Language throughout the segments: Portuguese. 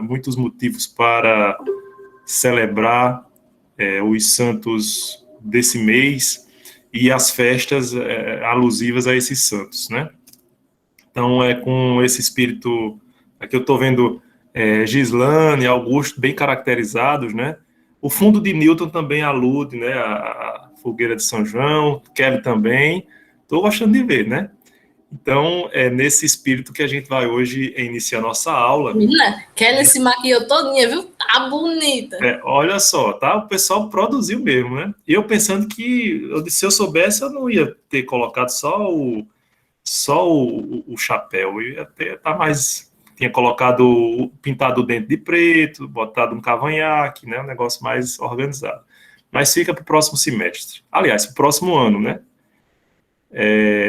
muitos motivos para celebrar os santos desse mês e as festas alusivas a esses santos, né? Então, é com esse espírito... Aqui eu estou vendo Gislane, Augusto, bem caracterizados, né? O fundo de Newton também alude, né? A fogueira de São João, Kelly também. Estou gostando de ver, né? Então, é nesse espírito que a gente vai hoje iniciar nossa aula. Menina, Kelly se maquiou todinha, viu? Tá bonita. Olha só, tá? O pessoal produziu mesmo, né? Eu pensando que, se eu soubesse, eu não ia ter colocado só o chapéu. Eu ia ter, tinha colocado, pintado o dente de preto, botado um cavanhaque, né? Um negócio mais organizado. Mas fica para o próximo semestre. Aliás, para o próximo ano, né?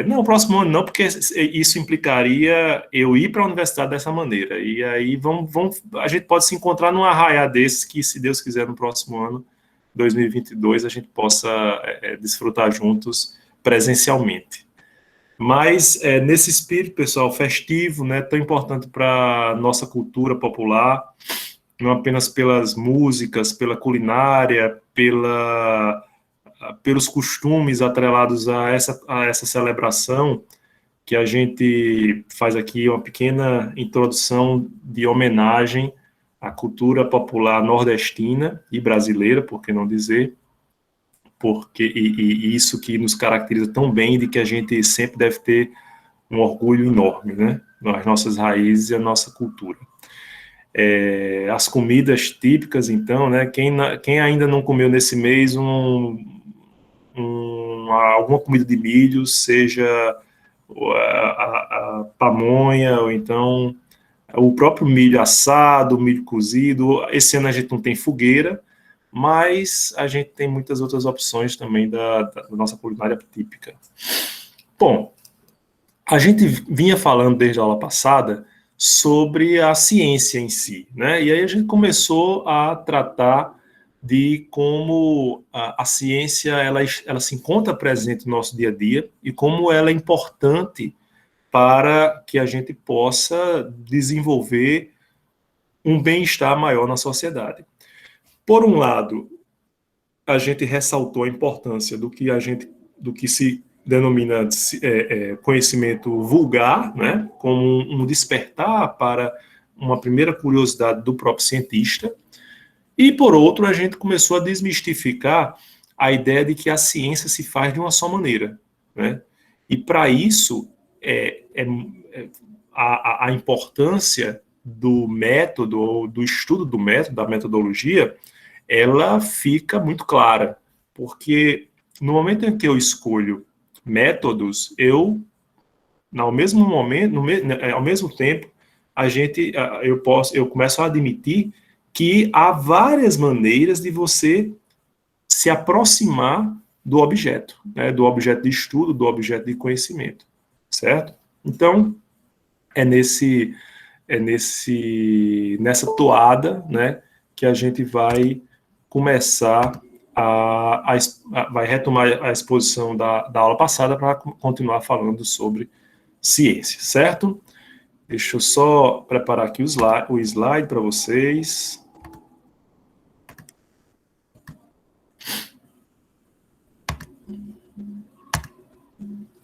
Não, o próximo ano não, porque isso implicaria eu ir para a universidade dessa maneira. E aí a gente pode se encontrar num arraiá desses que, se Deus quiser, no próximo ano, 2022, a gente possa desfrutar juntos presencialmente. Mas nesse espírito, pessoal, festivo, né, tão importante para a nossa cultura popular, não apenas pelas músicas, pela culinária, pelos costumes atrelados a essa celebração, que a gente faz aqui uma pequena introdução de homenagem à cultura popular nordestina e brasileira, por que não dizer, e isso que nos caracteriza tão bem, de que a gente sempre deve ter um orgulho enorme, né, nas nossas raízes e a nossa cultura. As comidas típicas, então, né, quem ainda não comeu nesse mês alguma comida de milho, seja a pamonha, ou então o próprio milho assado, o milho cozido. Esse ano a gente não tem fogueira, mas a gente tem muitas outras opções também da nossa culinária típica. Bom, a gente vinha falando desde a aula passada sobre a ciência em si, né? E aí a gente começou a tratar de como a ciência ela se encontra presente no nosso dia a dia e como ela é importante para que a gente possa desenvolver um bem-estar maior na sociedade. Por um lado, a gente ressaltou a importância do que se denomina conhecimento vulgar, né, como um despertar para uma primeira curiosidade do próprio cientista. E, por outro, a gente começou a desmistificar a ideia de que a ciência se faz de uma só maneira, né? E, para isso, a importância do método, ou do estudo do método, da metodologia, ela fica muito clara, porque no momento em que eu escolho métodos, ao mesmo tempo, eu começo a admitir que há várias maneiras de você se aproximar do objeto, né, do objeto de estudo, do objeto de conhecimento, certo? Então, nessa toada, né, que a gente vai começar vai retomar a exposição da aula passada para continuar falando sobre ciência, certo? Deixa eu só preparar aqui o slide para vocês.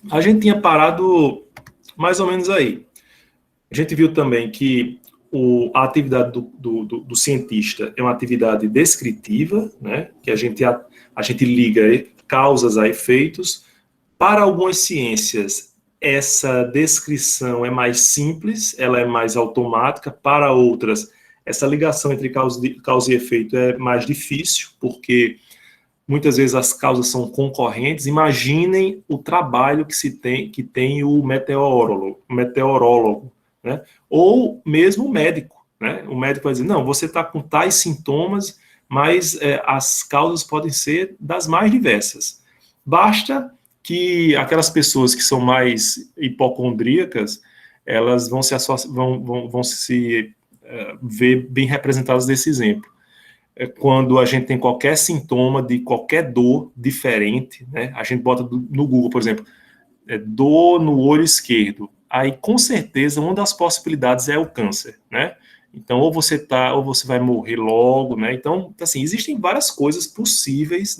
A gente tinha parado mais ou menos aí. A gente viu também que a atividade do cientista é uma atividade descritiva, né, que a gente liga causas a efeitos. Para algumas ciências, essa descrição é mais simples, ela é mais automática. Para outras, essa ligação entre causa e efeito é mais difícil, porque muitas vezes as causas são concorrentes. Imaginem o trabalho que tem o meteorólogo, né? Ou mesmo o médico, né? O médico vai dizer, não, você está com tais sintomas, mas as causas podem ser das mais diversas. Basta que aquelas pessoas que são mais hipocondríacas, elas vão se ver bem representadas nesse exemplo. Quando a gente tem qualquer sintoma de qualquer dor diferente, né? A gente bota no Google, por exemplo, dor no olho esquerdo. Aí, com certeza, uma das possibilidades é o câncer, né? Então, ou você vai morrer logo, né? Então, assim, existem várias coisas possíveis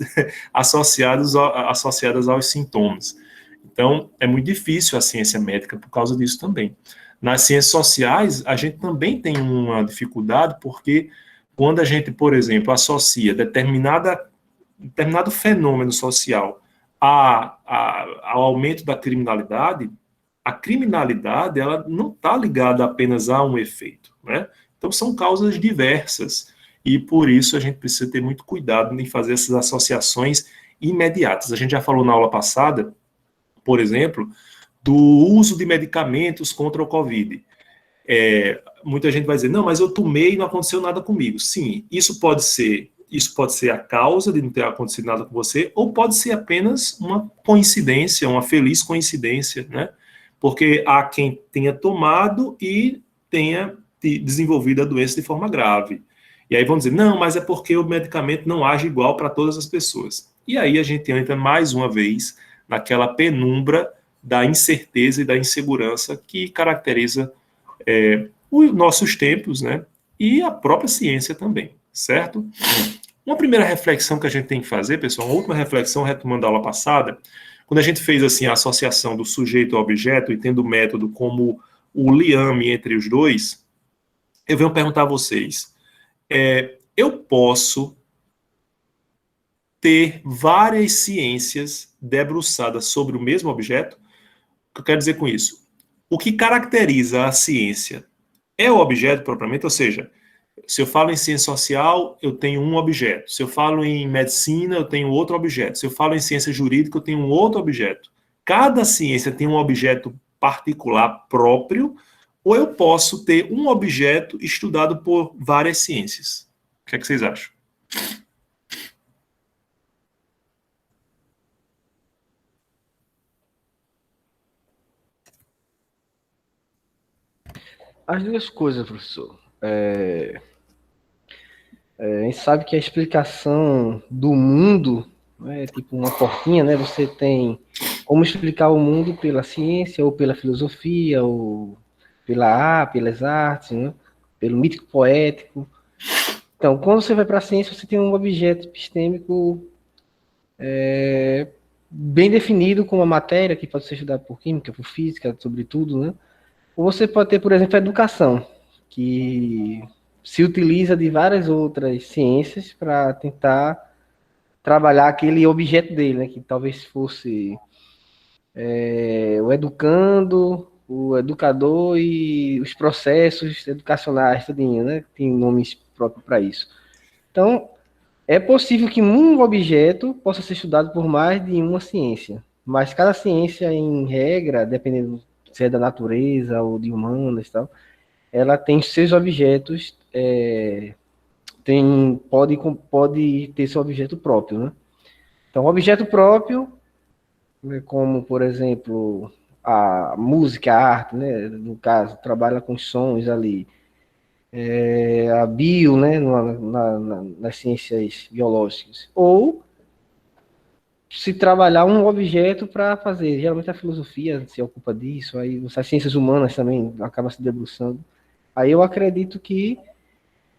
associadas aos sintomas. Então, é muito difícil a ciência médica por causa disso também. Nas ciências sociais, a gente também tem uma dificuldade, porque quando a gente, por exemplo, associa determinado fenômeno social ao aumento da criminalidade, a criminalidade ela não está ligada apenas a um efeito, né? Então são causas diversas e por isso a gente precisa ter muito cuidado em fazer essas associações imediatas. A gente já falou na aula passada, por exemplo, do uso de medicamentos contra o Covid. Muita gente vai dizer, não, mas eu tomei e não aconteceu nada comigo. Sim, isso pode ser a causa de não ter acontecido nada com você, ou pode ser apenas uma coincidência, uma feliz coincidência, né? Porque há quem tenha tomado e tenha desenvolvido a doença de forma grave. E aí vão dizer, não, mas é porque o medicamento não age igual para todas as pessoas. E aí a gente entra mais uma vez naquela penumbra da incerteza e da insegurança que caracteriza os nossos tempos, né? E a própria ciência também, certo? Uma primeira reflexão que a gente tem que fazer, pessoal, uma última reflexão, retomando a aula passada, quando a gente fez assim a associação do sujeito ao objeto e tendo o método como o liame entre os dois, eu venho perguntar a vocês, eu posso ter várias ciências debruçadas sobre o mesmo objeto? O que eu quero dizer com isso? O que caracteriza a ciência é o objeto propriamente, ou seja, se eu falo em ciência social, eu tenho um objeto. Se eu falo em medicina, eu tenho outro objeto. Se eu falo em ciência jurídica, eu tenho um outro objeto. Cada ciência tem um objeto particular próprio, ou eu posso ter um objeto estudado por várias ciências. O que é que vocês acham? As duas coisas, professor. A gente sabe que a explicação do mundo é tipo uma portinha, né? Você tem como explicar o mundo pela ciência, ou pela filosofia, ou pela arte, pelas artes, né? Pelo mítico poético. Então, quando você vai para a ciência, você tem um objeto epistêmico bem definido com uma matéria que pode ser estudada por química, por física, sobretudo, né? Ou você pode ter, por exemplo, a educação, que se utiliza de várias outras ciências para tentar trabalhar aquele objeto dele, né? Que talvez fosse o educando, o educador e os processos educacionais, tudinho, né? Tem nomes próprios para isso. Então, é possível que um objeto possa ser estudado por mais de uma ciência, mas cada ciência, em regra, dependendo se é da natureza ou de humanas e tal, ela tem seus objetos, pode ter seu objeto próprio, né? Então, objeto próprio, né, como, por exemplo, a música, a arte, né, no caso, trabalha com sons ali, a bio, né, nas ciências biológicas, ou se trabalhar um objeto para fazer, geralmente a filosofia se ocupa disso, aí as ciências humanas também acabam se debruçando. Aí eu acredito que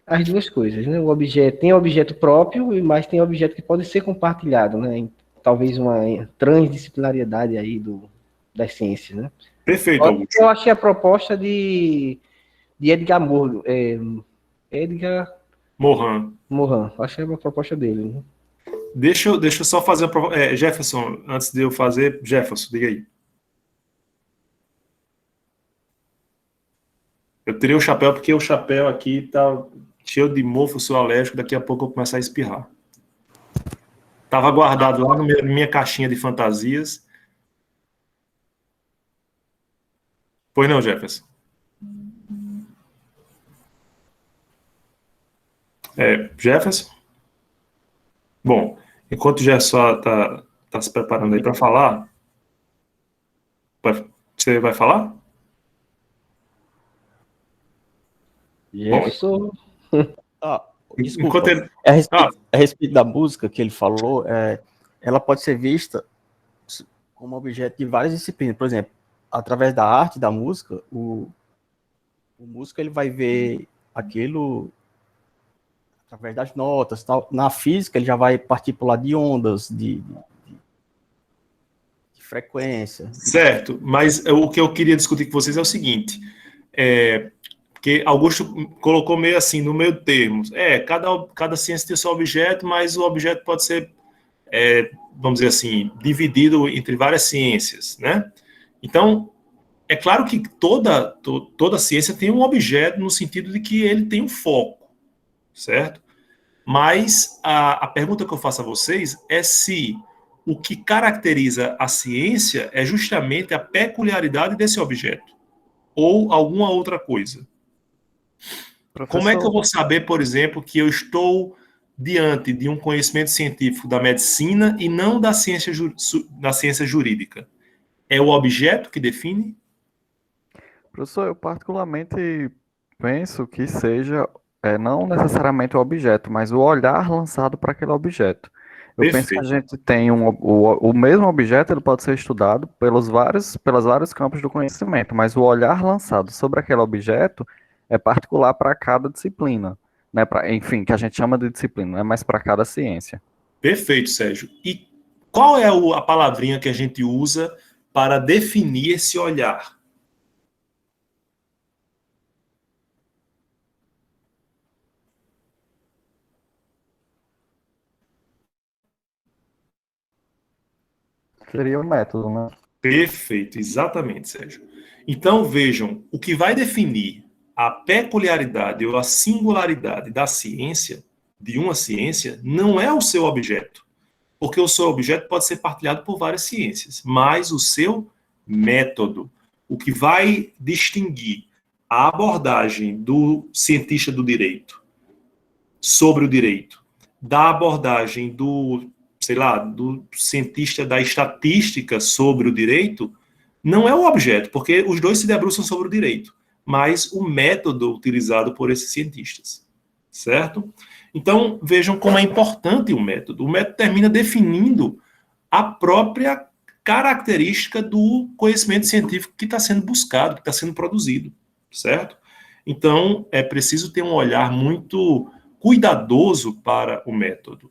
as duas coisas, né? O objeto tem objeto próprio, mas tem objeto que pode ser compartilhado, né? Talvez uma transdisciplinariedade aí das ciências, né? Perfeito, Augusto. Eu achei a proposta de Edgar Morin, Edgar Morin. Achei uma proposta dele, né? Deixa eu só fazer uma Jefferson, antes de eu fazer, Jefferson, diga aí. Eu tirei o chapéu porque o chapéu aqui tá cheio de mofo, sou alérgico, daqui a pouco eu vou começar a espirrar. Tava guardado lá na minha caixinha de fantasias. Pois não, Jefferson? Jefferson? Bom, enquanto o Jefferson tá se preparando aí para falar, você vai falar? Jefferson. Desculpa. A respeito da música que ele falou, ela pode ser vista como objeto de várias disciplinas. Por exemplo, através da arte da música, o músico ele vai ver aquilo através das notas, tal. Na física, ele já vai partir para o lado de ondas, de frequência. Certo, mas o que eu queria discutir com vocês é o seguinte, porque Augusto colocou meio assim, no meio termo, cada ciência tem seu objeto, mas o objeto pode ser, vamos dizer assim, dividido entre várias ciências, né? Então, é claro que toda ciência tem um objeto no sentido de que ele tem um foco, certo? Mas a pergunta que eu faço a vocês é se o que caracteriza a ciência é justamente a peculiaridade desse objeto, ou alguma outra coisa. Professor, como é que eu vou saber, por exemplo, que eu estou diante de um conhecimento científico da medicina e não da ciência jurídica? É o objeto que define? Professor, eu particularmente penso que seja não necessariamente o objeto, mas o olhar lançado para aquele objeto. Eu penso que a gente tem o mesmo objeto, ele pode ser estudado pelos vários campos do conhecimento, mas o olhar lançado sobre aquele objeto é particular para cada disciplina, né? Enfim, que a gente chama de disciplina, né? Mas para cada ciência. Perfeito, Sérgio. E qual é a palavrinha que a gente usa para definir esse olhar? Seria o método, né? Perfeito, exatamente, Sérgio. Então, vejam, o que vai definir a peculiaridade ou a singularidade da ciência, de uma ciência, não é o seu objeto, porque o seu objeto pode ser partilhado por várias ciências, mas o seu método, o que vai distinguir a abordagem do cientista do direito sobre o direito, da abordagem do cientista da estatística sobre o direito, não é o objeto, porque os dois se debruçam sobre o direito, mas o método utilizado por esses cientistas, certo? Então, vejam como é importante o método. O método termina definindo a própria característica do conhecimento científico que está sendo buscado, que está sendo produzido, certo? Então, é preciso ter um olhar muito cuidadoso para o método.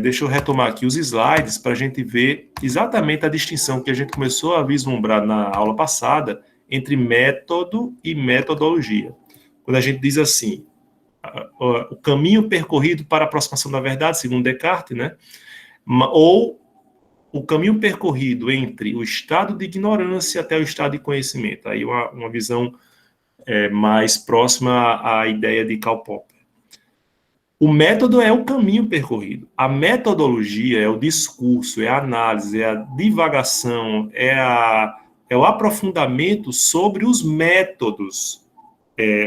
Deixa eu retomar aqui os slides para a gente ver exatamente a distinção que a gente começou a vislumbrar na aula passada entre método e metodologia. Quando a gente diz assim, o caminho percorrido para a aproximação da verdade, segundo Descartes, né? Ou o caminho percorrido entre o estado de ignorância até o estado de conhecimento. Aí uma visão mais próxima à ideia de Karl Popper. O método é o caminho percorrido. A metodologia é o discurso, é a análise, é a divagação, é o aprofundamento sobre os métodos,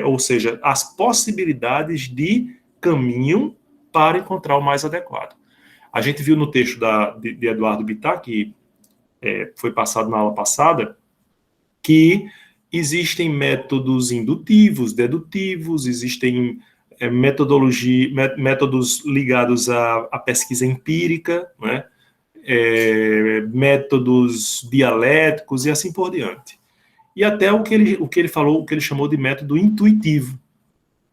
ou seja, as possibilidades de caminho para encontrar o mais adequado. A gente viu no texto de Eduardo Bittar, que foi passado na aula passada, que existem métodos indutivos, dedutivos, existem métodos ligados à pesquisa empírica, né? Métodos dialéticos e assim por diante. E até o que ele falou, o que ele chamou de método intuitivo.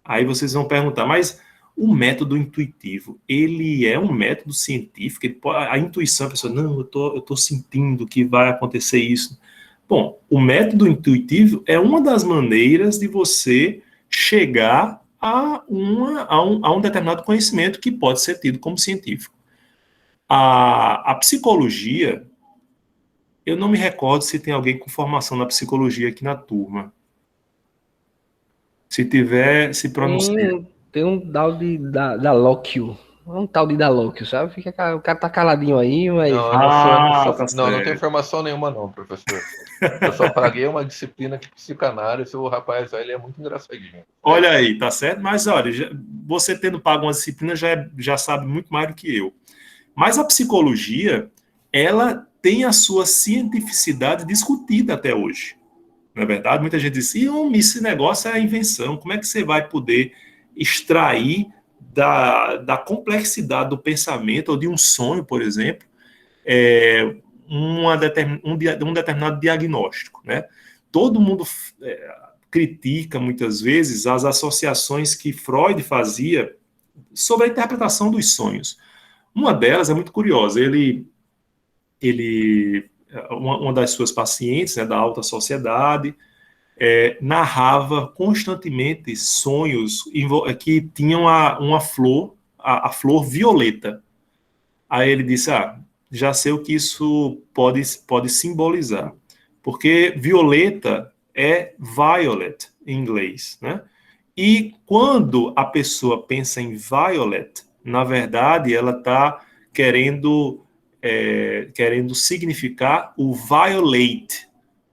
Aí vocês vão perguntar, mas o método intuitivo, ele é um método científico? A intuição, a pessoa, não, eu tô sentindo que vai acontecer isso. Bom, o método intuitivo é uma das maneiras de você chegar a um determinado conhecimento que pode ser tido como científico. A psicologia, eu não me recordo se tem alguém com formação na psicologia aqui na turma. Se tiver, se pronuncia. Tem um tal de Dalóquio. Um tal de Dalóquio, sabe? O cara tá caladinho aí, mas... Não tenho formação nenhuma não, professor. Eu só paguei uma disciplina de psicanálise, o rapaz ele é muito engraçadinho. Olha aí, tá certo? Mas olha, você tendo pago uma disciplina já sabe muito mais do que eu. Mas a psicologia, ela tem a sua cientificidade discutida até hoje. Não é verdade? Muita gente diz, esse negócio é a invenção, como é que você vai poder extrair da complexidade do pensamento ou de um sonho, por exemplo, um determinado diagnóstico, né? Todo mundo, critica, muitas vezes, as associações que Freud fazia sobre a interpretação dos sonhos. Uma delas é muito curiosa. Uma das suas pacientes, né, da alta sociedade, narrava constantemente sonhos que tinham uma flor, a flor violeta. Aí ele disse, já sei o que isso pode simbolizar. Porque violeta é violet em inglês, né? E quando a pessoa pensa em violet, na verdade, ela está querendo significar o violate,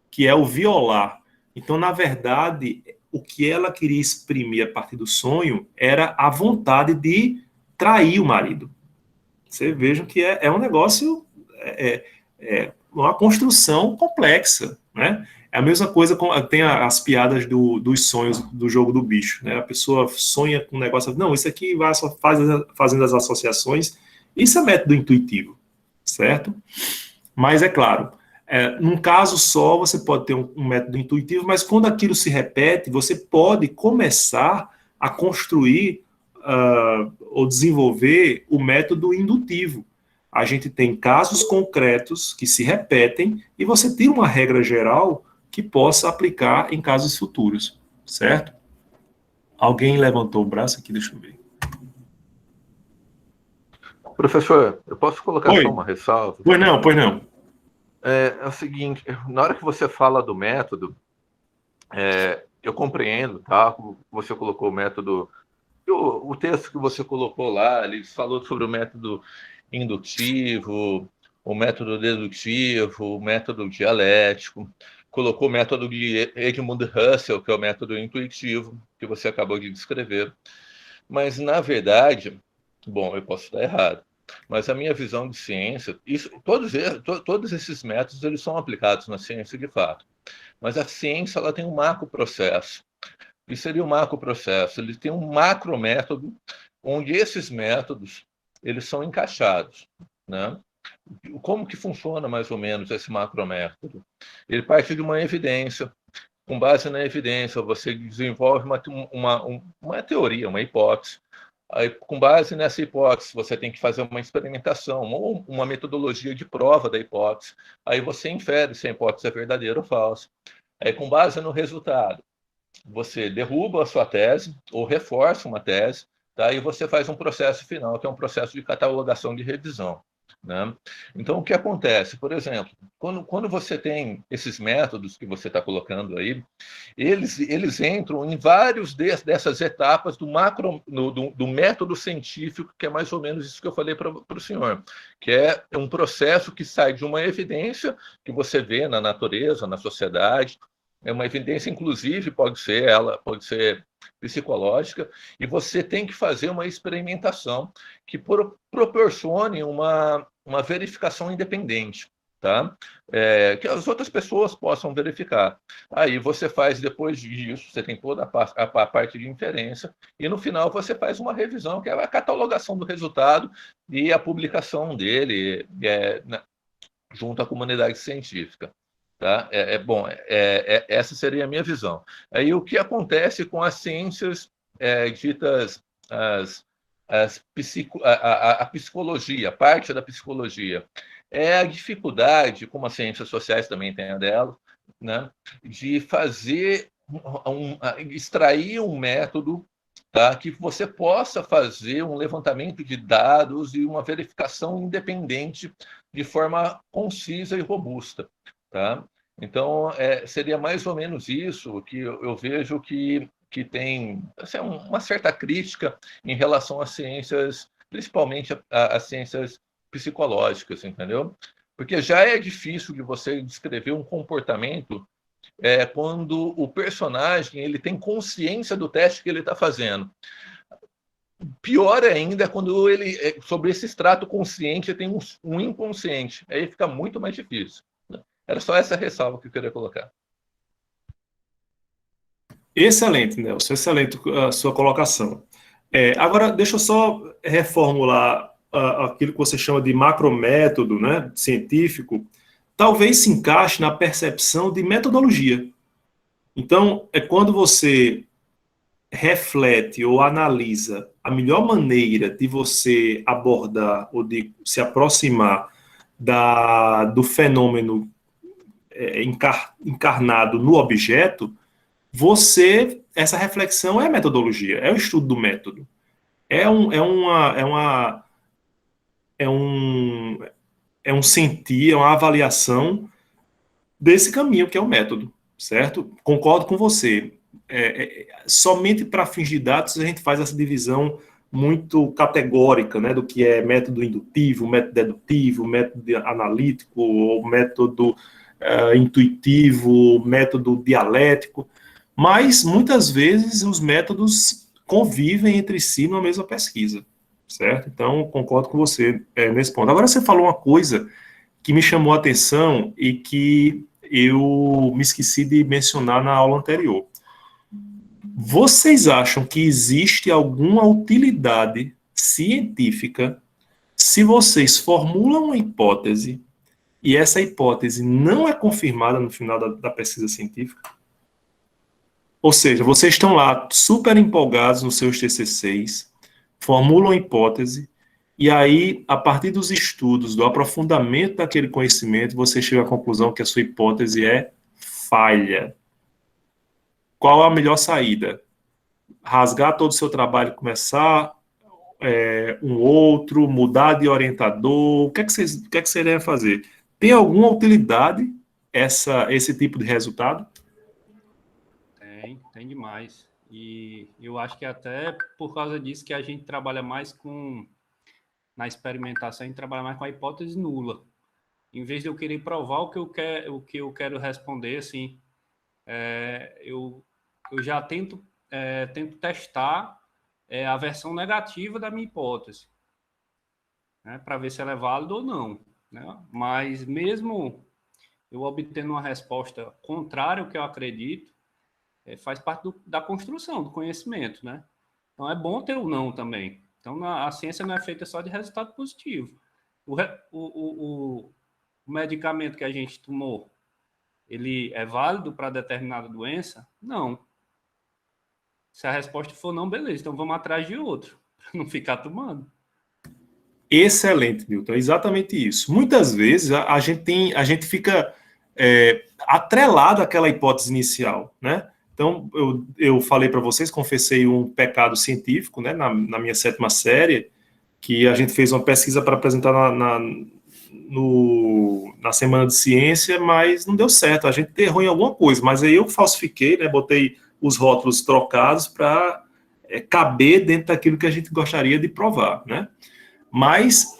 que é o violar. Então, na verdade, o que ela queria exprimir a partir do sonho era a vontade de trair o marido. Vocês vejam que é um negócio, uma construção complexa, né? É a mesma coisa, tem as piadas dos sonhos do jogo do bicho, né? A pessoa sonha com um negócio, não, isso aqui vai só fazendo as associações, isso é método intuitivo, certo? Mas é claro, num caso só você pode ter um método intuitivo, mas quando aquilo se repete, você pode começar a construir ou desenvolver o método indutivo. A gente tem casos concretos que se repetem e você tira uma regra geral que possa aplicar em casos futuros, certo? Alguém levantou o braço aqui, deixa eu ver. Professor, eu posso colocar só uma ressalva? Pois não. É o seguinte, na hora que você fala do método, eu compreendo, tá? Você colocou o método, o texto que você colocou lá, ele falou sobre o método indutivo, o método dedutivo, o método dialético, colocou o método de Edmund Husserl, que é o método intuitivo, que você acabou de descrever. Mas, na verdade, bom, eu posso estar errado, mas a minha visão de ciência, todos esses métodos eles são aplicados na ciência de fato, mas a ciência ela tem um macroprocesso. E seria um macroprocesso, ele tem um macrométodo, onde esses métodos eles são encaixados, né? Como que funciona mais ou menos esse macrométodo? Ele parte de uma evidência. Com base na evidência, você desenvolve uma teoria, uma hipótese. Aí, com base nessa hipótese, você tem que fazer uma experimentação ou uma metodologia de prova da hipótese. Aí você infere se a hipótese é verdadeira ou falsa. Aí, com base no resultado, você derruba a sua tese ou reforça uma tese, tá? E você faz um processo final, que é um processo de catalogação de revisão, né? Então, o que acontece? Por exemplo, quando você tem esses métodos que você está colocando aí, eles entram em vários dessas etapas do método científico, que é mais ou menos isso que eu falei para o senhor, que é um processo que sai de uma evidência que você vê na natureza, na sociedade. É uma evidência, inclusive, pode ser psicológica, e você tem que fazer uma experimentação que proporcione uma verificação independente, tá? Que as outras pessoas possam verificar. Aí você faz, depois disso, você tem toda a parte de inferência, e no final você faz uma revisão, que é a catalogação do resultado e a publicação dele junto à comunidade científica. Tá? Essa seria a minha visão. Aí o que acontece com as ciências ditas a psicologia, parte da psicologia, é a dificuldade, como as ciências sociais também têm a dela, né, de fazer extrair um método, tá, que você possa fazer um levantamento de dados e uma verificação independente de forma concisa e robusta. Tá? Então, seria mais ou menos isso que eu vejo que tem assim, uma certa crítica em relação às ciências, principalmente às ciências psicológicas, entendeu? Porque já é difícil de você descrever um comportamento quando o personagem ele tem consciência do teste que ele está fazendo. Pior ainda é quando ele, sobre esse extrato consciente, tem um inconsciente. Aí fica muito mais difícil. Era só essa ressalva que eu queria colocar. Excelente, Nelson. Excelente a sua colocação. Agora, deixa eu só reformular aquilo que você chama de macrométodo, né, científico. Talvez se encaixe na percepção de metodologia. Então, é quando você reflete ou analisa a melhor maneira de você abordar ou de se aproximar do fenômeno encarnado no objeto, essa reflexão é a metodologia, é o estudo do método. É um sentir, é uma avaliação desse caminho que é o método, certo? Concordo com você. Somente para fins didáticos a gente faz essa divisão muito categórica, né, do que é método indutivo, método dedutivo, método analítico, ou método intuitivo, método dialético, mas muitas vezes os métodos convivem entre si numa mesma pesquisa, certo? Então, concordo com você nesse ponto. Agora, você falou uma coisa que me chamou a atenção e que eu me esqueci de mencionar na aula anterior. Vocês acham que existe alguma utilidade científica se vocês formulam uma hipótese e essa hipótese não é confirmada no final da pesquisa científica? Ou seja, vocês estão lá super empolgados nos seus TCCs, formulam a hipótese, e aí, a partir dos estudos, do aprofundamento daquele conhecimento, você chega à conclusão que a sua hipótese é falha. Qual a melhor saída? Rasgar todo o seu trabalho e começar um outro, mudar de orientador? O que é que você deve fazer? Tem alguma utilidade esse tipo de resultado? Tem demais. E eu acho que até por causa disso que a gente trabalha mais na experimentação, a gente trabalha mais com a hipótese nula. Em vez de eu querer provar o que eu quero responder, assim, eu já tento testar a versão negativa da minha hipótese, né, para ver se ela é válida ou não, né? Mas mesmo eu obtendo uma resposta contrária ao que eu acredito, faz parte da construção do conhecimento, né? Então é bom ter o não também. Então a ciência não é feita só de resultado positivo. O medicamento que a gente tomou, ele é válido para determinada doença? Não. Se a resposta for não, beleza. Então vamos atrás de outro, para não ficar tomando. Excelente, Milton. É exatamente isso. Muitas vezes a gente fica atrelado àquela hipótese inicial, né? Então, eu falei para vocês, confessei um pecado científico, né, na minha 7ª série, que a gente fez uma pesquisa para apresentar na Semana de Ciência, mas não deu certo, a gente errou em alguma coisa, mas aí eu falsifiquei, né, botei os rótulos trocados para caber dentro daquilo que a gente gostaria de provar, né? Mas,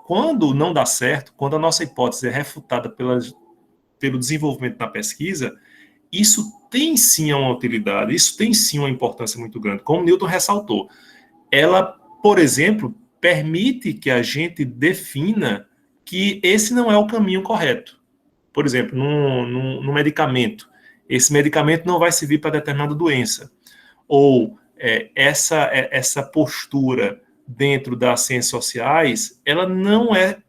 quando não dá certo, quando a nossa hipótese é refutada pelo desenvolvimento da pesquisa, isso tem sim uma utilidade, isso tem sim uma importância muito grande. Como Newton ressaltou, ela, por exemplo, permite que a gente defina que esse não é o caminho correto. Por exemplo, num medicamento, esse medicamento não vai servir para determinada doença. Ou essa postura dentro das ciências sociais, ela não é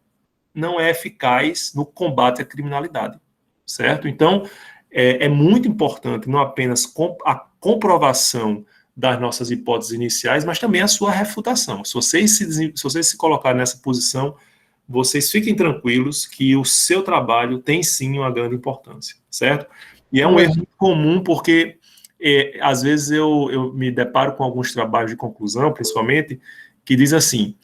eficaz no combate à criminalidade, certo? Então, é muito importante não apenas a comprovação das nossas hipóteses iniciais, mas também a sua refutação. Se vocês se colocarem nessa posição, vocês fiquem tranquilos que o seu trabalho tem sim uma grande importância, certo? E é um erro muito comum, porque às vezes eu me deparo com alguns trabalhos de conclusão, principalmente, que diz assim,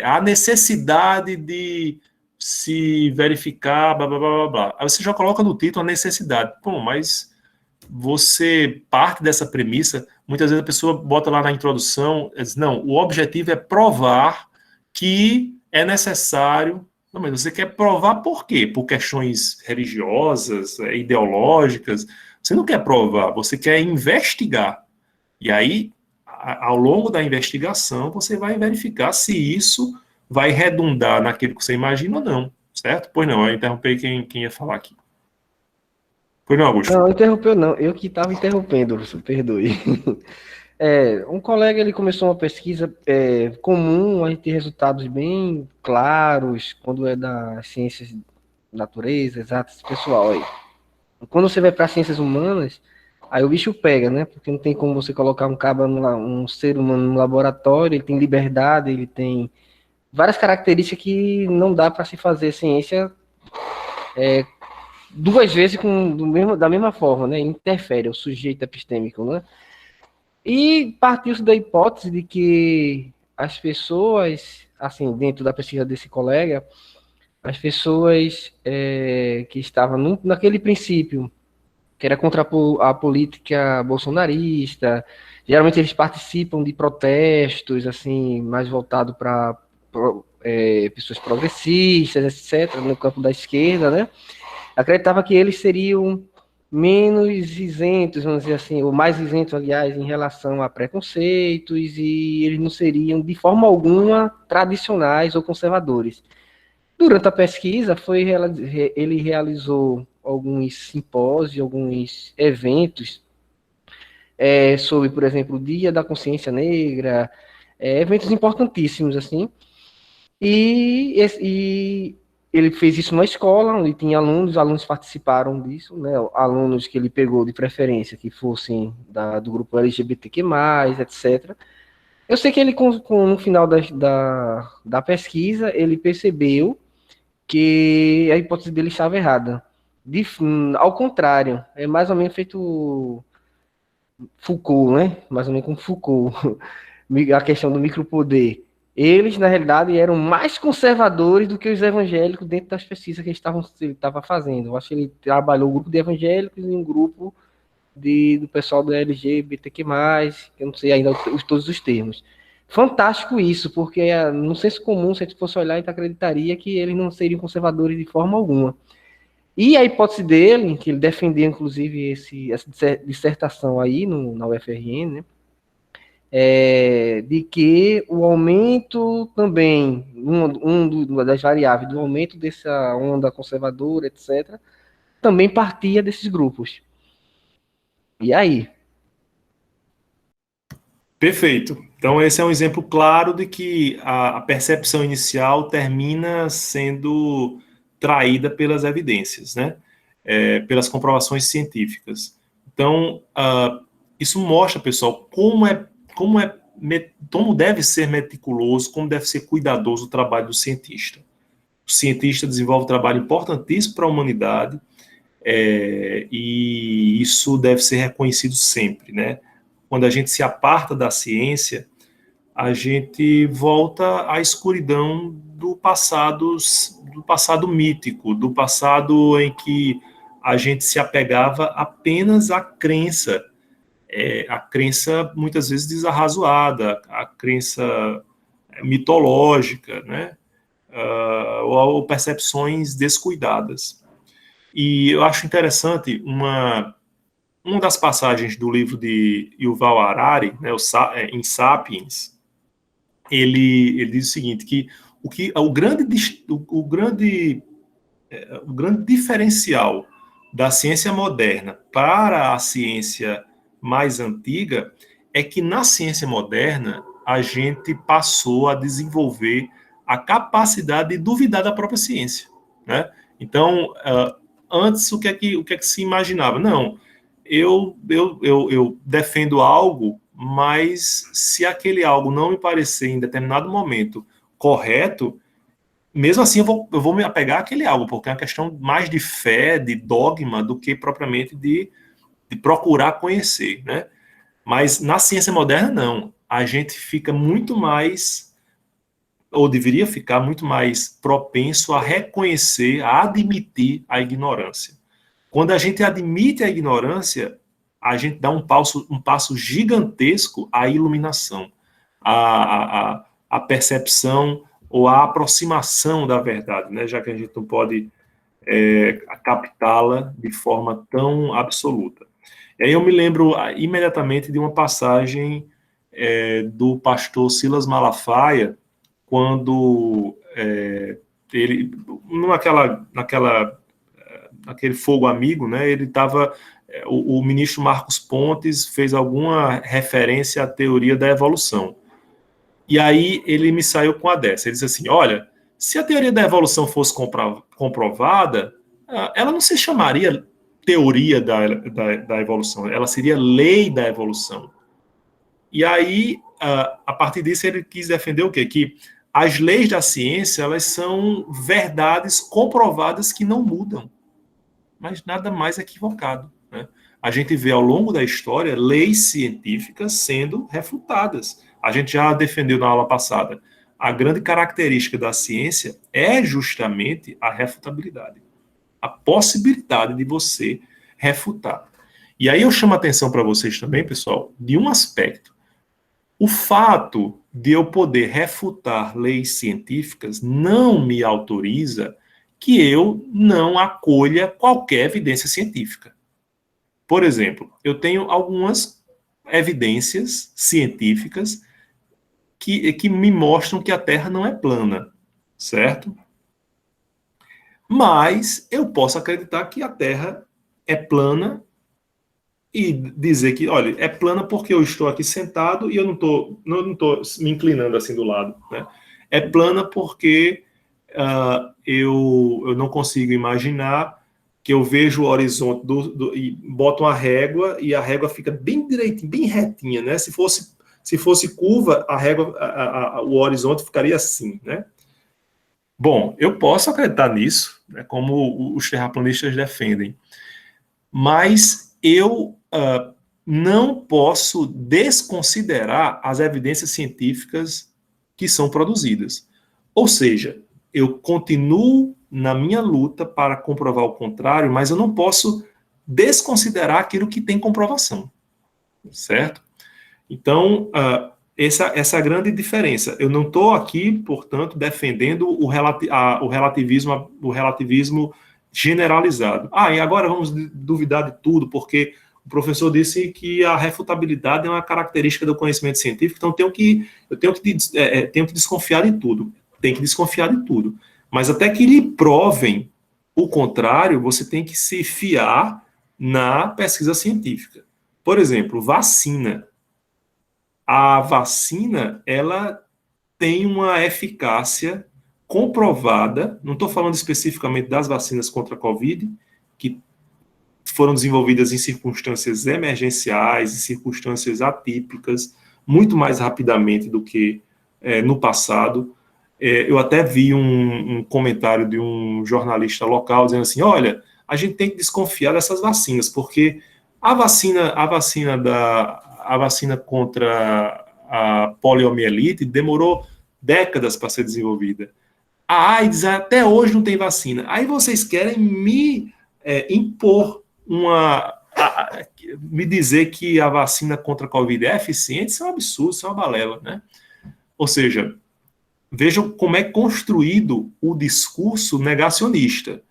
a necessidade de se verificar, blá, blá, blá, blá, blá. Aí você já coloca no título a necessidade. Bom, mas você parte dessa premissa, muitas vezes a pessoa bota lá na introdução, diz, não, o objetivo é provar que é necessário. Não, mas você quer provar por quê? Por questões religiosas, ideológicas? Você não quer provar, você quer investigar. E aí, ao longo da investigação, você vai verificar se isso vai redundar naquilo que você imagina ou não, certo? Pois não, eu interrompi quem ia falar aqui. Pois não, Augusto? Não, interrompeu não, eu que estava interrompendo, perdoe. Um colega, ele começou uma pesquisa comum, a gente tem resultados bem claros, quando é das ciências natureza, exatas, pessoal aí. Quando você vai para ciências humanas, aí o bicho pega, né? Porque não tem como você colocar um ser humano no laboratório, ele tem liberdade, ele tem várias características que não dá para se fazer ciência duas vezes da mesma forma, né? Interfere o sujeito epistêmico, né? E partiu-se da hipótese de que as pessoas, assim, dentro da pesquisa desse colega, as pessoas que estavam naquele princípio, que era contra a política bolsonarista, geralmente eles participam de protestos, assim, mais voltado para pessoas progressistas, etc., no campo da esquerda, né? Acreditava que eles seriam menos isentos, vamos dizer assim, ou mais isentos, aliás, em relação a preconceitos, e eles não seriam, de forma alguma, tradicionais ou conservadores. Durante a pesquisa, ele realizou alguns simpósios, alguns eventos sobre, por exemplo, o Dia da Consciência Negra, eventos importantíssimos, assim, e ele fez isso numa escola, onde tinha alunos, os alunos participaram disso, né? Alunos que ele pegou de preferência, que fossem do grupo LGBTQ+, etc. Eu sei que ele, no final da pesquisa, ele percebeu que a hipótese dele estava errada. Ao contrário, é mais ou menos feito Foucault, né? Mais ou menos como Foucault, a questão do micropoder. Eles, na realidade, eram mais conservadores do que os evangélicos dentro das pesquisas que ele estava fazendo. Eu acho que ele trabalhou um grupo de evangélicos e um grupo do pessoal do LGBTQ+, eu não sei ainda todos os termos. Fantástico isso, porque no senso comum, se a gente fosse olhar, a gente acreditaria que eles não seriam conservadores de forma alguma. E a hipótese dele, que ele defendeu, inclusive, essa dissertação aí na UFRN, né? De que o aumento também, uma das variáveis do aumento dessa onda conservadora, etc., também partia desses grupos. E aí? Perfeito. Então, esse é um exemplo claro de que a percepção inicial termina sendo traída pelas evidências, né? Pelas comprovações científicas. Então, isso mostra, pessoal, como deve ser meticuloso, como deve ser cuidadoso o trabalho do cientista. O cientista desenvolve um trabalho importantíssimo para a humanidade, e isso deve ser reconhecido sempre, né? Quando a gente se aparta da ciência, a gente volta à escuridão do passado mítico, do passado em que a gente se apegava apenas à crença, a crença muitas vezes desarrazoada, a crença mitológica, né? Ou percepções descuidadas. E eu acho interessante uma das passagens do livro de Yuval Harari, né, em Sapiens, ele diz o seguinte, que o grande diferencial da ciência moderna para a ciência mais antiga é que na ciência moderna a gente passou a desenvolver a capacidade de duvidar da própria ciência, né? Então, antes o que é que se imaginava? Não, eu defendo algo, mas se aquele algo não me parecer em determinado momento correto, mesmo assim eu vou me apegar àquele algo, porque é uma questão mais de fé, de dogma, do que propriamente de procurar conhecer, né? Mas na ciência moderna, não. A gente fica muito mais, ou deveria ficar muito mais propenso a reconhecer, a admitir a ignorância. Quando a gente admite a ignorância, a gente dá um passo gigantesco à iluminação, à percepção ou à aproximação da verdade, né? Já que a gente não pode captá-la de forma tão absoluta. E aí eu me lembro imediatamente de uma passagem do pastor Silas Malafaia, quando ele, naquele fogo amigo, né, ele estava, o ministro Marcos Pontes fez alguma referência à teoria da evolução. E aí ele me saiu com a dessa, ele disse assim, olha, se a teoria da evolução fosse comprovada, ela não se chamaria teoria da evolução, ela seria lei da evolução. E aí, a partir disso, ele quis defender o quê? Que as leis da ciência, elas são verdades comprovadas que não mudam, mas nada mais equivocado, né? A gente vê ao longo da história leis científicas sendo refutadas. A gente já defendeu na aula passada. A grande característica da ciência é justamente a refutabilidade, a possibilidade de você refutar. E aí eu chamo a atenção para vocês também, pessoal, de um aspecto. O fato de eu poder refutar leis científicas não me autoriza que eu não acolha qualquer evidência científica. Por exemplo, eu tenho algumas evidências científicas que me mostram que a Terra não é plana, certo? Mas eu posso acreditar que a Terra é plana e dizer que, olha, é plana porque eu estou aqui sentado e eu não estou me inclinando assim do lado, né? É plana porque eu não consigo imaginar que eu vejo o horizonte e boto uma régua e a régua fica bem direitinho, bem retinha, né? Se fosse curva, a régua, o horizonte ficaria assim, né? Bom, eu posso acreditar nisso, né, como os terraplanistas defendem, mas eu não posso desconsiderar as evidências científicas que são produzidas. Ou seja, eu continuo na minha luta para comprovar o contrário, mas eu não posso desconsiderar aquilo que tem comprovação, certo? Então, essa é a grande diferença. Eu não estou aqui, portanto, defendendo o relativismo generalizado. E agora vamos duvidar de tudo, porque o professor disse que a refutabilidade é uma característica do conhecimento científico, então eu tenho que desconfiar de tudo. Tem que desconfiar de tudo. Mas até que lhe provem o contrário, você tem que se fiar na pesquisa científica. Por exemplo, vacina. A vacina, ela tem uma eficácia comprovada, não estou falando especificamente das vacinas contra a Covid, que foram desenvolvidas em circunstâncias emergenciais, em circunstâncias atípicas, muito mais rapidamente do que no passado. Eu até vi um comentário de um jornalista local dizendo assim, olha, a gente tem que desconfiar dessas vacinas, porque a vacina contra a poliomielite demorou décadas para ser desenvolvida. A AIDS até hoje não tem vacina. Aí vocês querem me impor me dizer que a vacina contra a Covid é eficiente? Isso é um absurdo, isso é uma balela, né? Ou seja, vejam como é construído o discurso negacionista,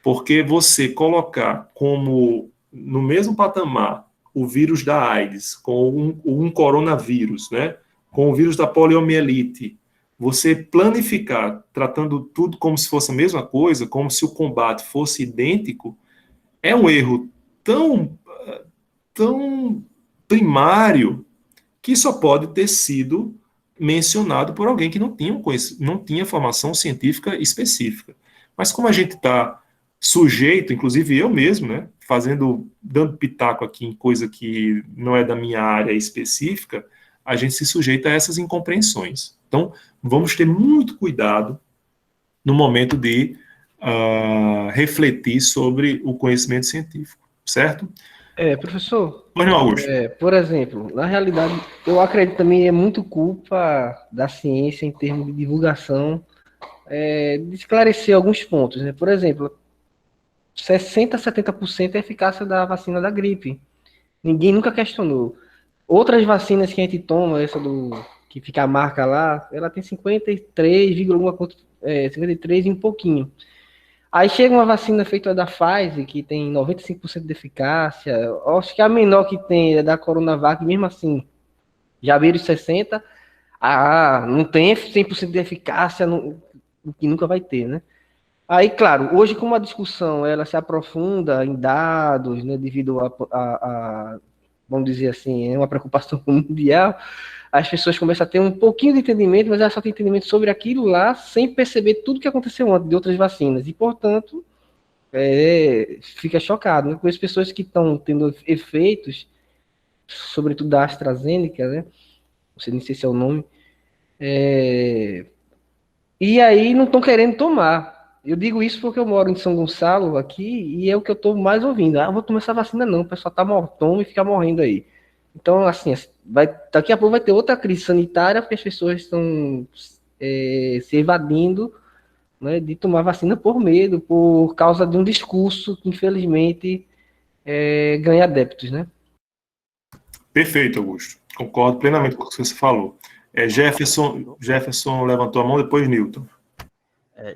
porque você colocar como no mesmo patamar o vírus da AIDS com um coronavírus, né, com o vírus da poliomielite, você planificar tratando tudo como se fosse a mesma coisa, como se o combate fosse idêntico, é um erro tão primário que só pode ter sido mencionado por alguém que não tinha formação científica específica. Mas como a gente está sujeito, inclusive eu mesmo, né, dando pitaco aqui em coisa que não é da minha área específica, a gente se sujeita a essas incompreensões. Então, vamos ter muito cuidado no momento de refletir sobre o conhecimento científico, certo? Professor, Pois não, Augusto. Por exemplo, na realidade, eu acredito também é muito culpa da ciência em termos de divulgação, de esclarecer alguns pontos, né? Por exemplo, 60% a 70% é a eficácia da vacina da gripe. Ninguém nunca questionou. Outras vacinas que a gente toma, essa que fica a marca lá, ela tem 53 e um pouquinho. Aí chega uma vacina feita da Pfizer, que tem 95% de eficácia. Acho que a menor que tem é da Coronavac, mesmo assim, já beira os 60%. Não tem 100% de eficácia, que nunca vai ter, né? Aí, claro, hoje como a discussão ela se aprofunda em dados, né, devido a vamos dizer assim, é uma preocupação mundial, as pessoas começam a ter um pouquinho de entendimento, mas elas só têm entendimento sobre aquilo lá, sem perceber tudo que aconteceu antes de outras vacinas. E, portanto, fica chocado, né? Com as pessoas que estão tendo efeitos, sobretudo da AstraZeneca, né? Não sei nem se esse é o nome, e aí não estão querendo tomar. Eu digo isso porque eu moro em São Gonçalo aqui e é o que eu estou mais ouvindo. Ah, vou tomar essa vacina não, o pessoal toma e fica morrendo aí. Então, assim, daqui a pouco vai ter outra crise sanitária porque as pessoas estão se evadindo, né, de tomar vacina por medo, por causa de um discurso que, infelizmente, ganha adeptos, né? Perfeito, Augusto. Concordo plenamente com o que você falou. Jefferson levantou a mão, depois Newton.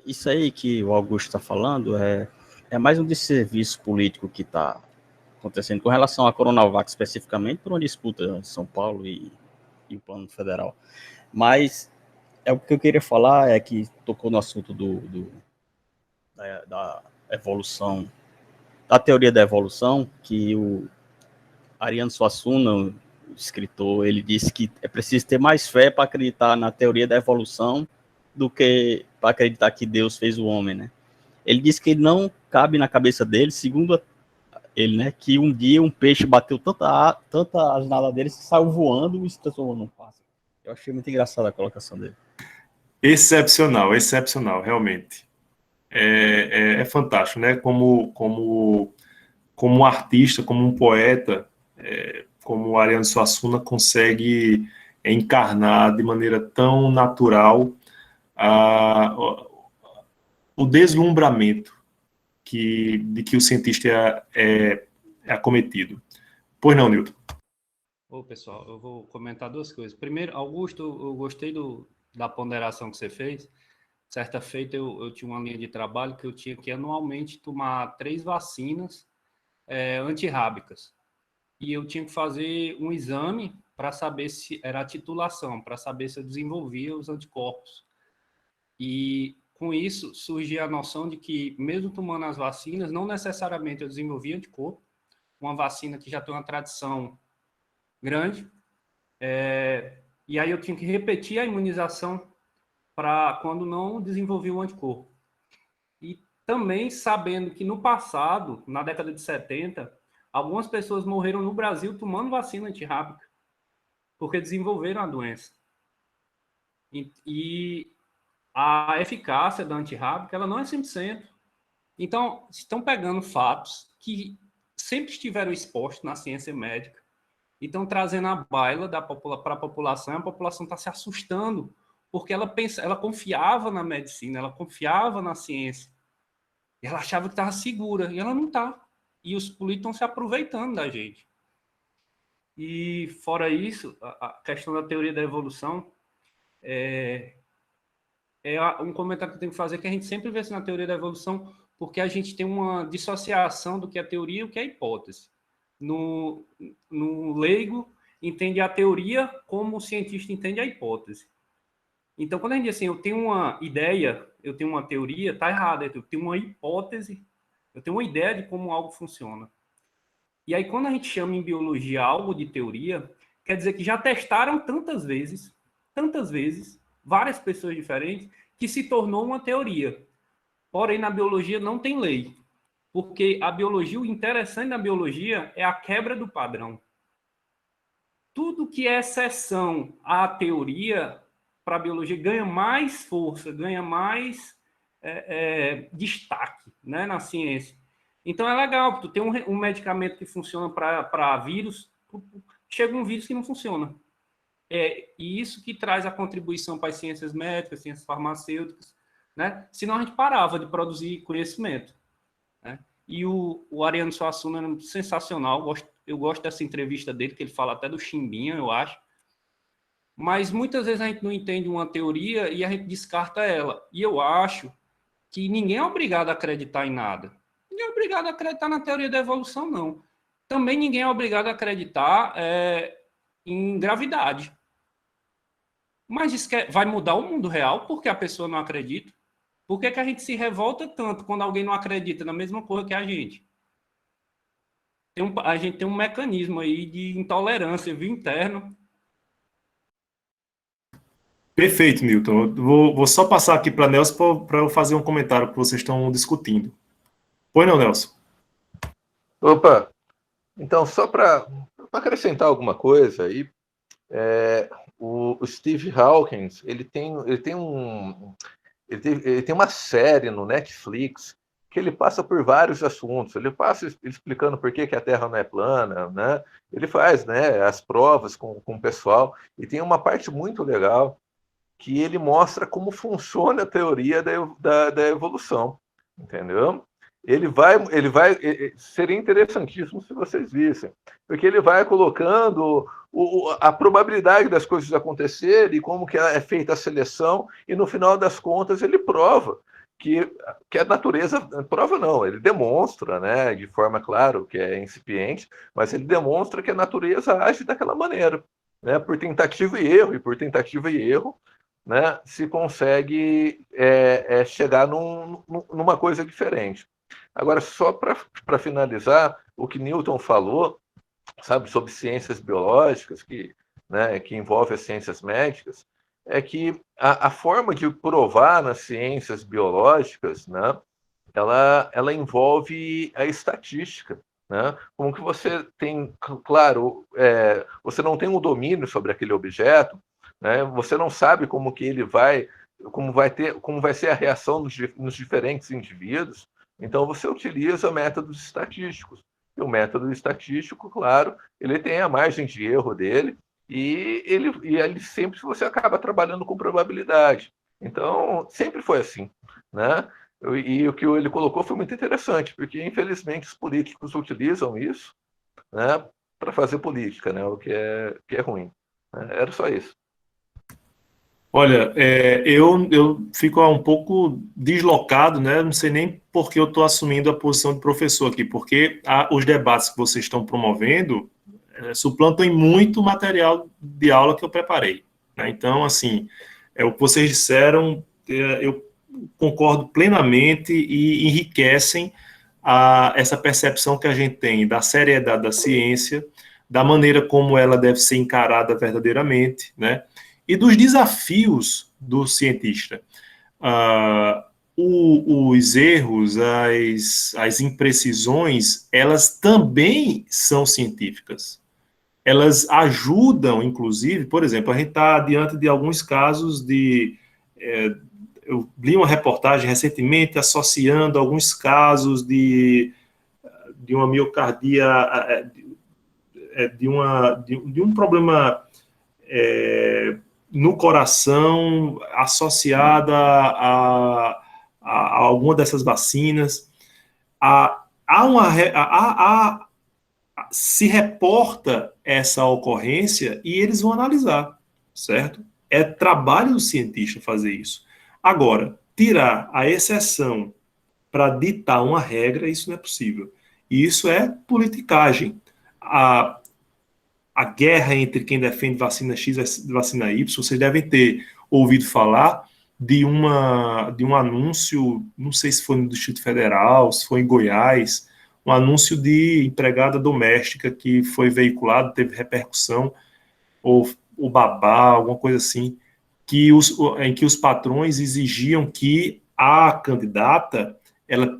Isso aí que o Augusto está falando é mais um desserviço político que está acontecendo com relação à Coronavac, especificamente, por uma disputa em São Paulo e o plano federal. Mas o que eu queria falar é que tocou no assunto da evolução, da teoria da evolução, que o Ariano Suassuna, o escritor, ele disse que é preciso ter mais fé para acreditar na teoria da evolução do que para acreditar que Deus fez o homem, né? Ele disse que não cabe na cabeça dele, segundo ele, né, que um dia um peixe bateu tanta as nadadeiras que saiu voando e se transformou num pássaro. Eu achei muito engraçada a colocação dele. Excepcional, realmente. É fantástico, né? Como um artista, como um poeta, como o Ariano Suassuna consegue encarnar de maneira tão natural o deslumbramento de que o cientista é acometido. Pois não, Newton? Pessoal, eu vou comentar duas coisas. Primeiro, Augusto, eu gostei da ponderação que você fez. Certa feita, eu tinha uma linha de trabalho que eu tinha que anualmente tomar 3 vacinas antirrábicas. E eu tinha que fazer um exame para saber se era a titulação, para saber se eu desenvolvia os anticorpos. E com isso surgia a noção de que, mesmo tomando as vacinas, não necessariamente eu desenvolvia anticorpo. Uma vacina que já tem uma tradição grande. E aí eu tinha que repetir a imunização para quando não desenvolvia o anticorpo. E também sabendo que no passado, na década de 70, algumas pessoas morreram no Brasil tomando vacina antirrábica, porque desenvolveram a doença. E a eficácia da antirrábica, ela não é 100%. Então, estão pegando fatos que sempre estiveram expostos na ciência médica e estão trazendo a baila para a população está se assustando, porque ela confiava na medicina, ela confiava na ciência, ela achava que estava segura, e ela não está. E os políticos estão se aproveitando da gente. E, fora isso, a questão da teoria da evolução um comentário que eu tenho que fazer, que a gente sempre vê isso na teoria da evolução, porque a gente tem uma dissociação do que é teoria e o que é hipótese. No leigo, entende a teoria como o cientista entende a hipótese. Então, quando a gente diz assim, eu tenho uma ideia, eu tenho uma teoria, está errado. Eu tenho uma hipótese, eu tenho uma ideia de como algo funciona. E aí, quando a gente chama em biologia algo de teoria, quer dizer que já testaram tantas vezes, várias pessoas diferentes, que se tornou uma teoria. Porém, na biologia não tem lei. Porque a biologia, o interessante da biologia é a quebra do padrão. Tudo que é exceção à teoria, para a biologia, ganha mais força, ganha mais destaque, né, na ciência. Então é legal, tu tem um medicamento que funciona para vírus, chega um vírus que não funciona. E isso que traz a contribuição para as ciências médicas, ciências farmacêuticas, né? Senão a gente parava de produzir conhecimento, né? E o Ariano Suassuna é sensacional, eu gosto dessa entrevista dele, que ele fala até do chimbinha, eu acho. Mas muitas vezes a gente não entende uma teoria e a gente descarta ela. E eu acho que ninguém é obrigado a acreditar em nada. Ninguém é obrigado a acreditar na teoria da evolução, não. Também ninguém é obrigado a acreditar em gravidade. Mas isso vai mudar o mundo real porque a pessoa não acredita. Por que a gente se revolta tanto quando alguém não acredita na mesma coisa que a gente? A gente tem um mecanismo aí de intolerância, viu, interno. Perfeito, Milton. Vou só passar aqui para Nelson para eu fazer um comentário que vocês estão discutindo. Pois não, Nelson? Opa, então só para acrescentar alguma coisa aí, o Steve Hawkins, ele tem uma série no Netflix que ele passa por vários assuntos. Ele passa explicando por que a Terra não é plana, né? Ele faz, né, as provas com o pessoal, e tem uma parte muito legal que ele mostra como funciona a teoria da evolução, entendeu? Seria interessantíssimo se vocês vissem, porque ele vai colocando a probabilidade das coisas acontecerem e como que é feita a seleção, e no final das contas ele prova que a natureza, prova não, ele demonstra, né, de forma, claro, que é incipiente, mas ele demonstra que a natureza age daquela maneira, né, por tentativa e erro, né, se consegue chegar numa coisa diferente. Agora, só para finalizar, o que Newton falou, sabe, sobre ciências biológicas, né, que envolve as ciências médicas, é que a forma de provar nas ciências biológicas, né, ela envolve a estatística. Né? Como que você tem, claro, você não tem um domínio sobre aquele objeto, né? Você não sabe como que ele como vai ser a reação nos diferentes indivíduos. Então você utiliza métodos estatísticos. E o método estatístico, claro, ele tem a margem de erro dele, e ele sempre você acaba trabalhando com probabilidade. Então sempre foi assim, né? E o que ele colocou foi muito interessante, porque infelizmente os políticos utilizam isso, né, para fazer política, né, o que é ruim. Era só isso. Olha, eu fico um pouco deslocado, né? Não sei nem por que eu estou assumindo a posição de professor aqui, porque os debates que vocês estão promovendo suplantam em muito material de aula que eu preparei. Né? Então, assim, o que vocês disseram, eu concordo plenamente e enriquecem essa percepção que a gente tem da seriedade da ciência, da maneira como ela deve ser encarada verdadeiramente, né? E dos desafios do cientista. Os erros, as imprecisões, elas também são científicas. Elas ajudam, inclusive, por exemplo, a gente está diante de alguns casos eu li uma reportagem recentemente associando alguns casos de uma miocardia, de um problema no coração associada a alguma dessas vacinas. Se reporta essa ocorrência e eles vão analisar, certo? É trabalho do cientista fazer isso. Agora, tirar a exceção para ditar uma regra, isso não é possível. E isso é politicagem. A guerra entre quem defende vacina X e vacina Y, vocês devem ter ouvido falar de um anúncio, não sei se foi no Distrito Federal, se foi em Goiás, um anúncio de empregada doméstica que foi veiculado, teve repercussão, ou o babá, alguma coisa assim, em que os patrões exigiam que a candidata ela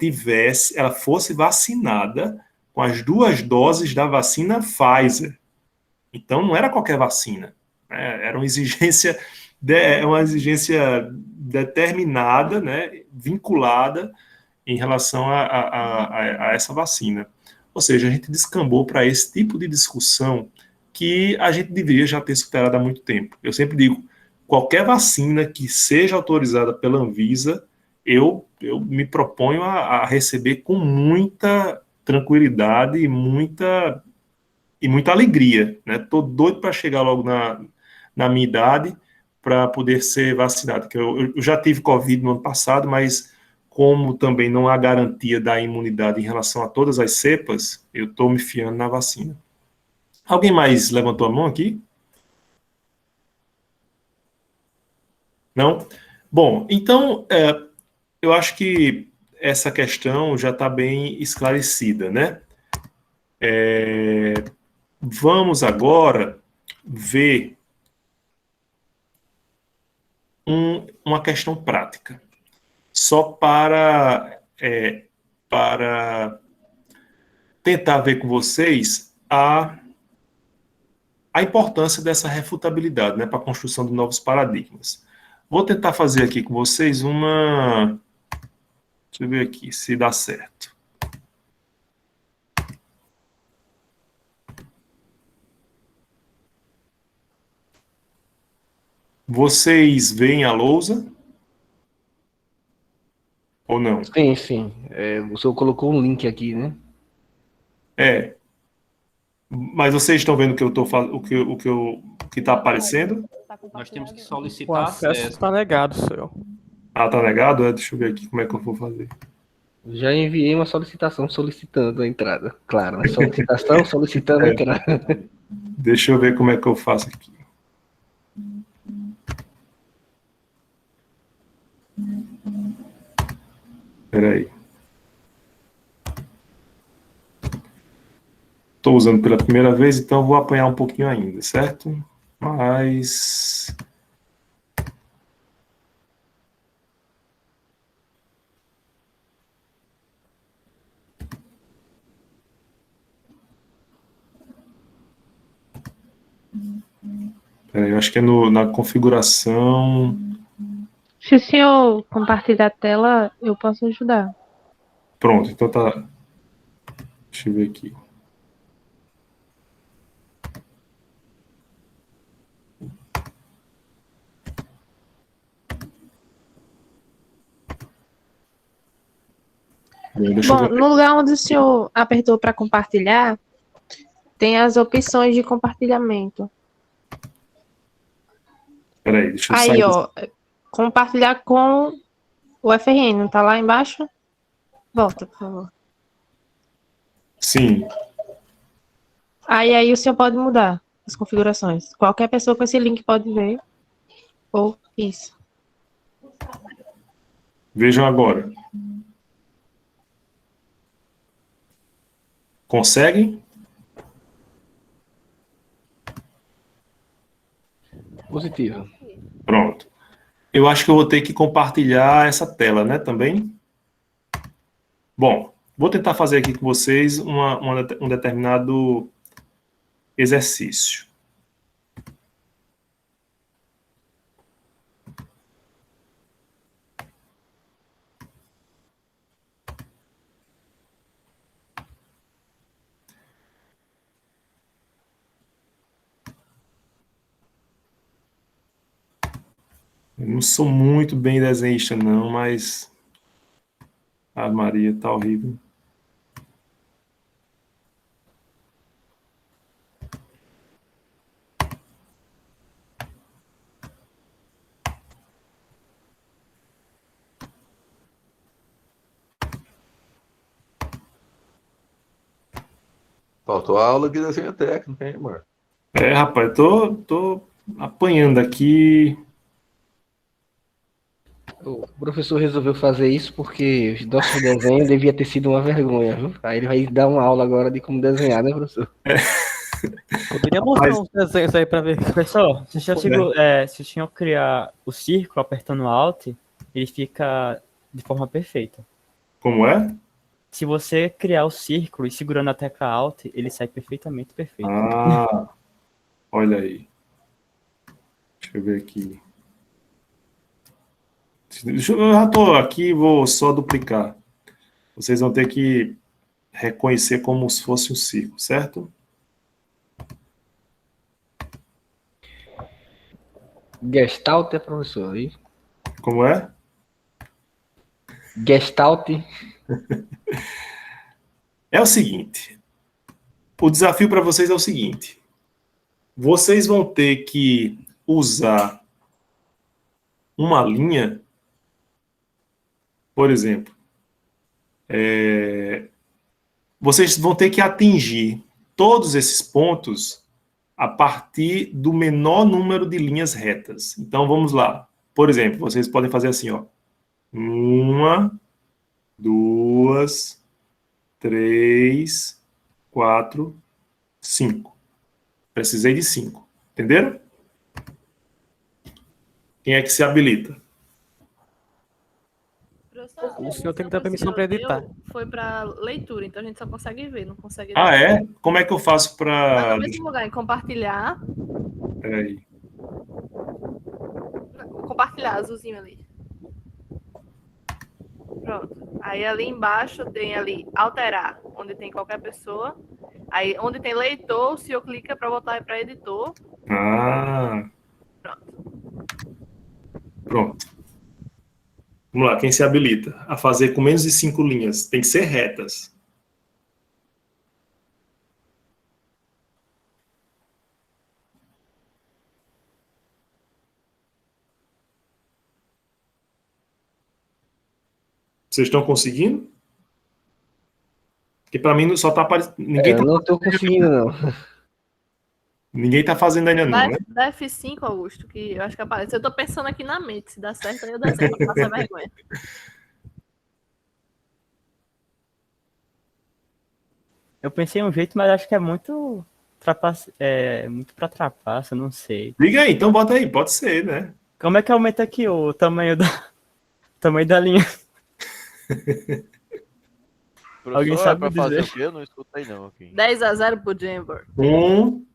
fosse vacinada com as 2 doses da vacina Pfizer. Então, não era qualquer vacina. Era uma exigência determinada, né, vinculada em relação a essa vacina. Ou seja, a gente descambou para esse tipo de discussão que a gente deveria já ter superado há muito tempo. Eu sempre digo, qualquer vacina que seja autorizada pela Anvisa, eu me proponho a receber com muita tranquilidade e muita alegria, né? Tô doido para chegar logo na minha idade para poder ser vacinado. Que eu já tive Covid no ano passado, mas como também não há garantia da imunidade em relação a todas as cepas, eu estou me fiando na vacina. Alguém mais levantou a mão aqui? Não? Bom, então, eu acho que essa questão já está bem esclarecida, né? Vamos agora ver uma questão prática. Só para para tentar ver com vocês a importância dessa refutabilidade, né, para a construção de novos paradigmas. Vou tentar fazer aqui com vocês uma... Deixa eu ver aqui se dá certo. Vocês veem a lousa? Ou não? Sim, sim. O senhor colocou um link aqui, né? É. Mas vocês estão vendo o que eu estou fazendo, o que está aparecendo? Nós temos que O solicitar acesso acesso. está negado, senhor. Ah, tá negado? Deixa eu ver aqui como é que eu vou fazer. Já enviei uma solicitação solicitando a entrada. Claro, né? Solicitação solicitando a entrada. Deixa eu ver como é que eu faço aqui. Espera aí. Estou usando pela primeira vez, então vou apanhar um pouquinho ainda, certo? Mas... Peraí, eu acho que é na configuração... Se o senhor compartilhar a tela, eu posso ajudar. Pronto, então tá... Deixa eu ver aqui. Bem, deixa eu Bom, ver. no lugar onde o senhor apertou para compartilhar, tem as opções de compartilhamento. Peraí, deixa eu Aí, sair. ó, compartilhar com o FRN, não tá lá embaixo? Volta, por favor. Sim, Aí o senhor pode mudar as configurações. Qualquer pessoa com esse link pode ver. Ou isso. vejam agora. Conseguem? Positivo. Pronto. Eu acho que eu vou ter que compartilhar essa tela, né, também. Bom, vou tentar fazer aqui com vocês um determinado exercício. Eu não sou muito bem desenhista, não, mas... A Maria tá horrível. Faltou a aula de desenho técnico, hein, amor? É, rapaz, tô apanhando aqui. O professor resolveu fazer isso porque o nosso desenho devia ter sido uma vergonha, viu? Aí ele vai dar uma aula agora de como desenhar, né, professor? Poderia mostrar uns desenhos aí para ver. Professor, se o senhor criar o círculo apertando Alt, ele fica de forma perfeita. Como é? Se você criar o círculo e segurando a tecla Alt, ele sai perfeitamente perfeito. Ah, olha aí. Deixa eu ver aqui. Eu já estou aqui, vou só duplicar. Vocês vão ter que reconhecer como se fosse um círculo, certo? Gestalt é professor aí. Como é? Gestalt. É o seguinte. O desafio para vocês é o seguinte. Vocês vão ter que usar uma linha, por exemplo, vocês vão ter que atingir todos esses pontos a partir do menor número de linhas retas. Então, vamos lá. Por exemplo, vocês podem fazer assim, ó. 1, 2, 3, 4, 5. Precisei de 5. Entenderam? Quem é que se habilita? senhor tem que dar permissão para editar. Foi para leitura, então a gente só consegue ver, não consegue... Ah, é? Como é que eu faço Vai para... no mesmo lugar, em compartilhar. Peraí. Compartilhar, azulzinho ali. Pronto. Aí ali embaixo tem ali alterar, onde tem qualquer pessoa. Aí onde tem leitor, o senhor clica para voltar para editor. Ah, Pronto. pronto. Vamos lá, quem se habilita a fazer com menos de 5 linhas? Tem que ser retas. Vocês estão conseguindo? Porque para mim só está aparecendo. Eu não estou conseguindo, não. Ninguém está fazendo ainda não, né? Dá F5, Augusto, que eu acho que aparece. Eu tô pensando aqui na mente, se dá certo, aí eu desenho, pra passar vergonha. Eu pensei em um jeito, mas acho que é muito muito pra trapaça, não sei. Liga aí, então bota aí, pode ser, né? Como é que aumenta aqui o tamanho da linha? Alguém Professor, sabe pra dizer? fazer o quê? Eu não escutei não aqui. 10-0 pro Denver. 1,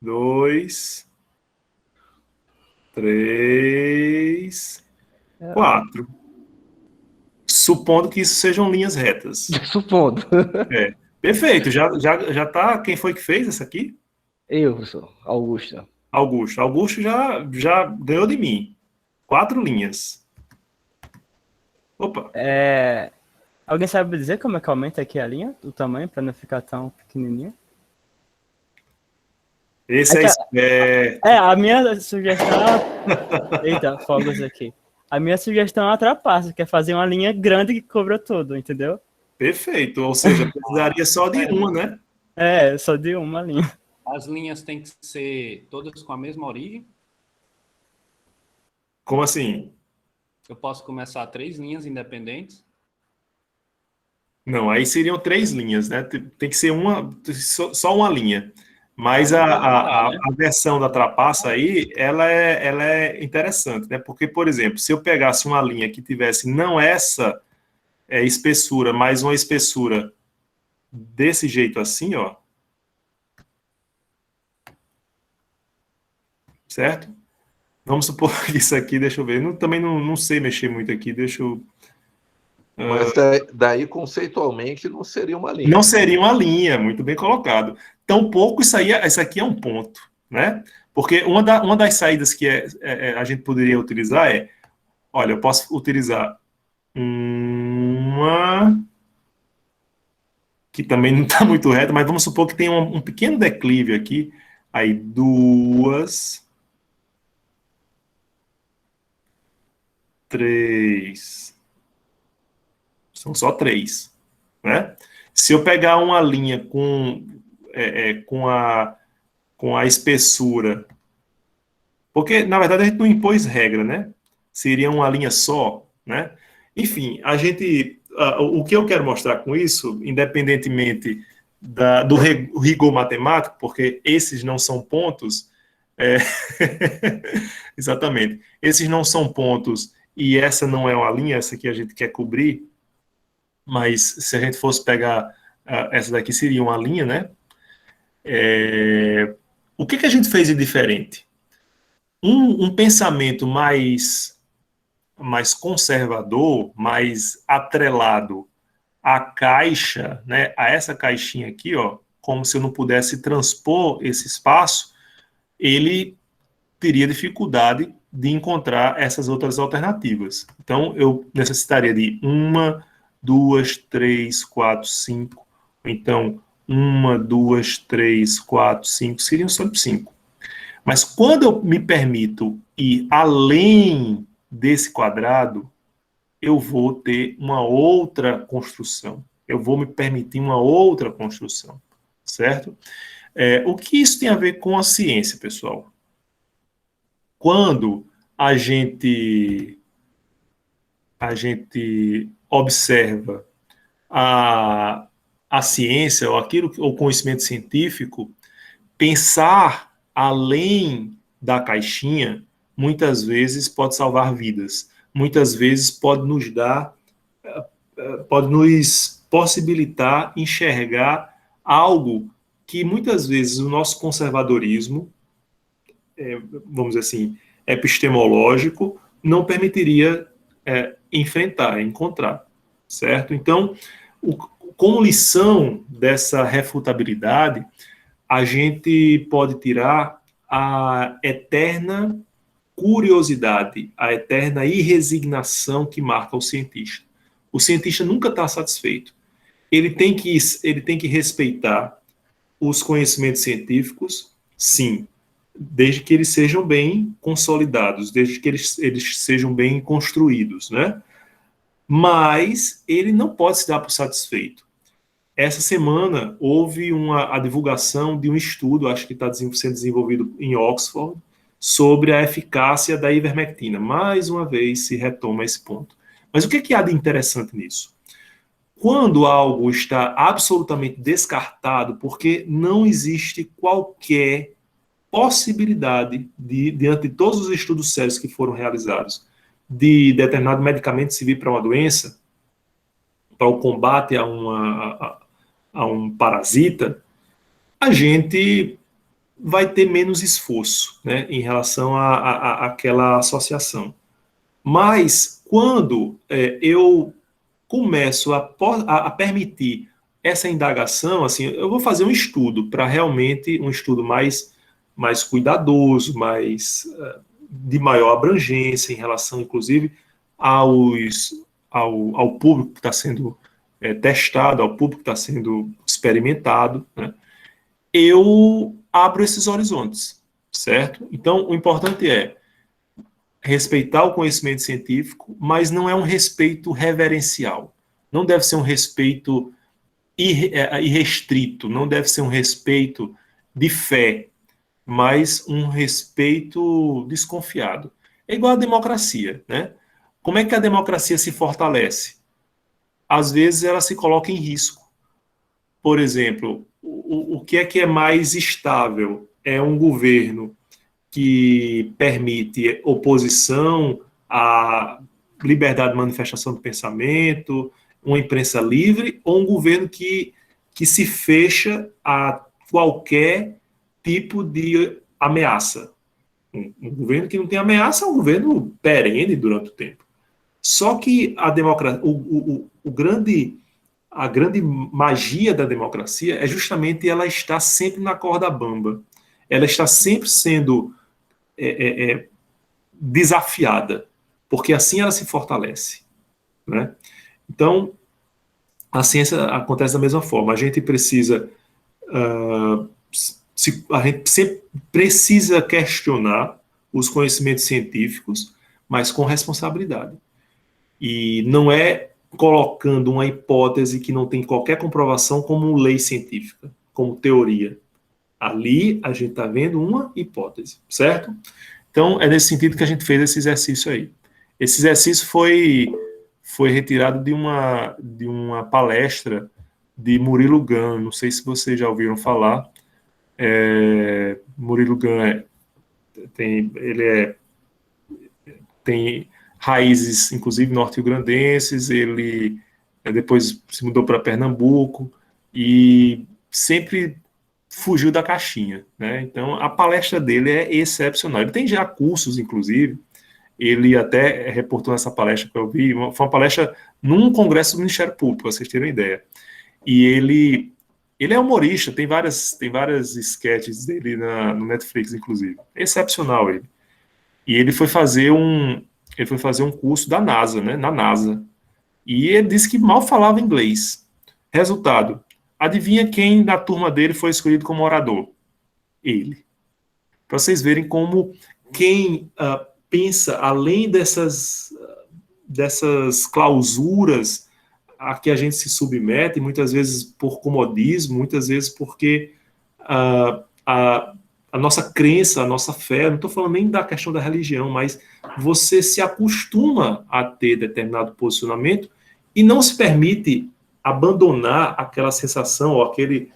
2, 3, 4. Supondo que isso sejam linhas retas. Supondo. É. Perfeito. Já tá. Quem foi que fez essa aqui? Eu, professor. Augusto. Augusto já ganhou de mim. 4 linhas. Opa. Alguém sabe dizer como é que aumenta aqui a linha, o tamanho, para não ficar tão pequenininho? Esse é esperto. A minha sugestão... Eita, fogos aqui. A minha sugestão é uma trapaça, que é fazer uma linha grande que cobra tudo, entendeu? Perfeito. Ou seja, precisaria só de uma, né? Só de uma linha. As linhas têm que ser todas com a mesma origem? Como assim? Eu posso começar 3 linhas independentes? Não, aí seriam 3 linhas, né? Tem que ser só uma linha. Mas a versão da trapaça aí, ela é interessante, né? Porque, por exemplo, se eu pegasse uma linha que tivesse não essa espessura, mas uma espessura desse jeito assim, ó. Certo? Vamos supor que isso aqui, deixa eu ver. Também não sei mexer muito aqui, deixa eu... Mas daí, conceitualmente, não seria uma linha. Não seria uma linha, muito bem colocado. Tampouco isso aqui é um ponto, né? Porque uma das saídas que a gente poderia utilizar olha, eu posso utilizar uma que também não está muito reta, mas vamos supor que tem um pequeno declive aqui, aí 2, 3... São só 3, né? Se eu pegar uma linha com a espessura, porque na verdade a gente não impôs regra, né? Seria uma linha só, né? Enfim, o que eu quero mostrar com isso, independentemente do rigor matemático, porque esses não são pontos, exatamente, esses não são pontos e essa não é uma linha, essa aqui a gente quer cobrir. Mas se a gente fosse pegar essa daqui seria uma linha, né? O que a gente fez de diferente? Um pensamento mais conservador, mais atrelado à caixa, né? A essa caixinha aqui, ó, como se eu não pudesse transpor esse espaço, ele teria dificuldade de encontrar essas outras alternativas. Então, eu necessitaria de 1, 2, 3, 4, 5. Então, 1, 2, 3, 4, 5, seriam só 5. Mas quando eu me permito ir além desse quadrado, eu vou ter uma outra construção. Eu vou me permitir uma outra construção, certo? O que isso tem a ver com a ciência, pessoal? Quando a gente observa a ciência, ou o conhecimento científico, pensar além da caixinha, muitas vezes pode salvar vidas. muitas vezes pode nos dar, pode nos possibilitar enxergar algo que muitas vezes o nosso conservadorismo, vamos dizer assim, epistemológico, não permitiria enfrentar, encontrar, certo? Então, como lição dessa refutabilidade, a gente pode tirar a eterna curiosidade, a eterna irresignação que marca o cientista. O cientista nunca está satisfeito. Ele tem que respeitar os conhecimentos científicos, sim, desde que eles sejam bem consolidados, desde que eles sejam bem construídos, né? Mas ele não pode se dar por satisfeito. Essa semana houve a divulgação de um estudo, acho que está sendo desenvolvido em Oxford, sobre a eficácia da ivermectina. Mais uma vez se retoma esse ponto. Mas o que há de interessante nisso? Quando algo está absolutamente descartado, porque não existe qualquer possibilidade, diante de todos os estudos sérios que foram realizados, de determinado medicamento servir para uma doença, para o combate a um parasita, a gente vai ter menos esforço, né, em relação àquela associação. Mas, quando eu começo a permitir essa indagação, assim, eu vou fazer um estudo para realmente, um estudo mais cuidadoso, de maior abrangência em relação, inclusive, ao público que está sendo testado, ao público que está sendo experimentado, né? Eu abro esses horizontes, certo? Então, o importante é respeitar o conhecimento científico, mas não é um respeito reverencial. Não deve ser um respeito irrestrito, não deve ser um respeito de fé, mas um respeito desconfiado. É igual à democracia, né? Como é que a democracia se fortalece? Às vezes ela se coloca em risco. Por exemplo, o que é mais estável? É um governo que permite oposição à liberdade de manifestação do pensamento, uma imprensa livre, ou um governo que se fecha a qualquer tipo de ameaça? Um governo que não tem ameaça é um governo perene durante o tempo. Só que a democracia, a grande magia da democracia é justamente ela estar sempre na corda bamba. Ela está sempre sendo desafiada, porque assim ela se fortalece, né? Então, a ciência acontece da mesma forma. A gente precisa a gente sempre precisa questionar os conhecimentos científicos, mas com responsabilidade. E não é colocando uma hipótese que não tem qualquer comprovação como lei científica, como teoria. Ali a gente está vendo uma hipótese, certo? Então, é nesse sentido que a gente fez esse exercício aí. Esse exercício foi retirado de uma palestra de Murilo Gun, não sei se vocês já ouviram falar. Murilo Gun tem raízes, inclusive, norte-grandenses, ele depois se mudou para Pernambuco e sempre fugiu da caixinha, né? Então, a palestra dele é excepcional. Ele tem já cursos, inclusive, ele até reportou nessa palestra que eu vi, foi uma palestra num congresso do Ministério Público, para vocês terem uma ideia. E ele é humorista, tem várias sketches dele no Netflix, inclusive. É excepcional ele. E ele foi fazer um curso da NASA, né, na NASA. E ele disse que mal falava inglês. Resultado, adivinha quem da turma dele foi escolhido como orador? Ele. Para vocês verem como quem pensa além dessas clausuras a que a gente se submete, muitas vezes por comodismo, muitas vezes porque a nossa crença, a nossa fé, não estou falando nem da questão da religião, mas você se acostuma a ter determinado posicionamento e não se permite abandonar aquela sensação ou aquele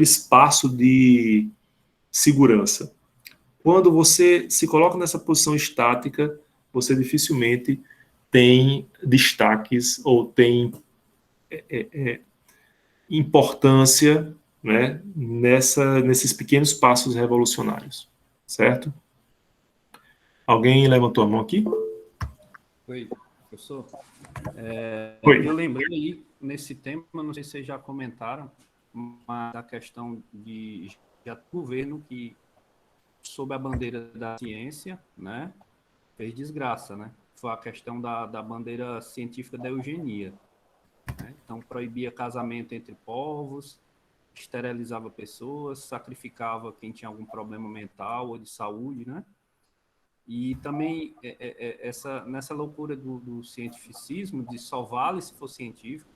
espaço de segurança. Quando você se coloca nessa posição estática, você dificilmente tem destaques ou tem importância, né, nesses pequenos passos revolucionários, certo? Alguém levantou a mão aqui? Oi, professor. Oi. Eu lembrei aí, nesse tema, não sei se vocês já comentaram, mas a questão de já governo que, sob a bandeira da ciência, né, fez desgraça, né? Foi a questão da bandeira científica da eugenia. Né? Então, proibia casamento entre povos, esterilizava pessoas, sacrificava quem tinha algum problema mental ou de saúde, né? E também nessa loucura do cientificismo, de só vale se for científico,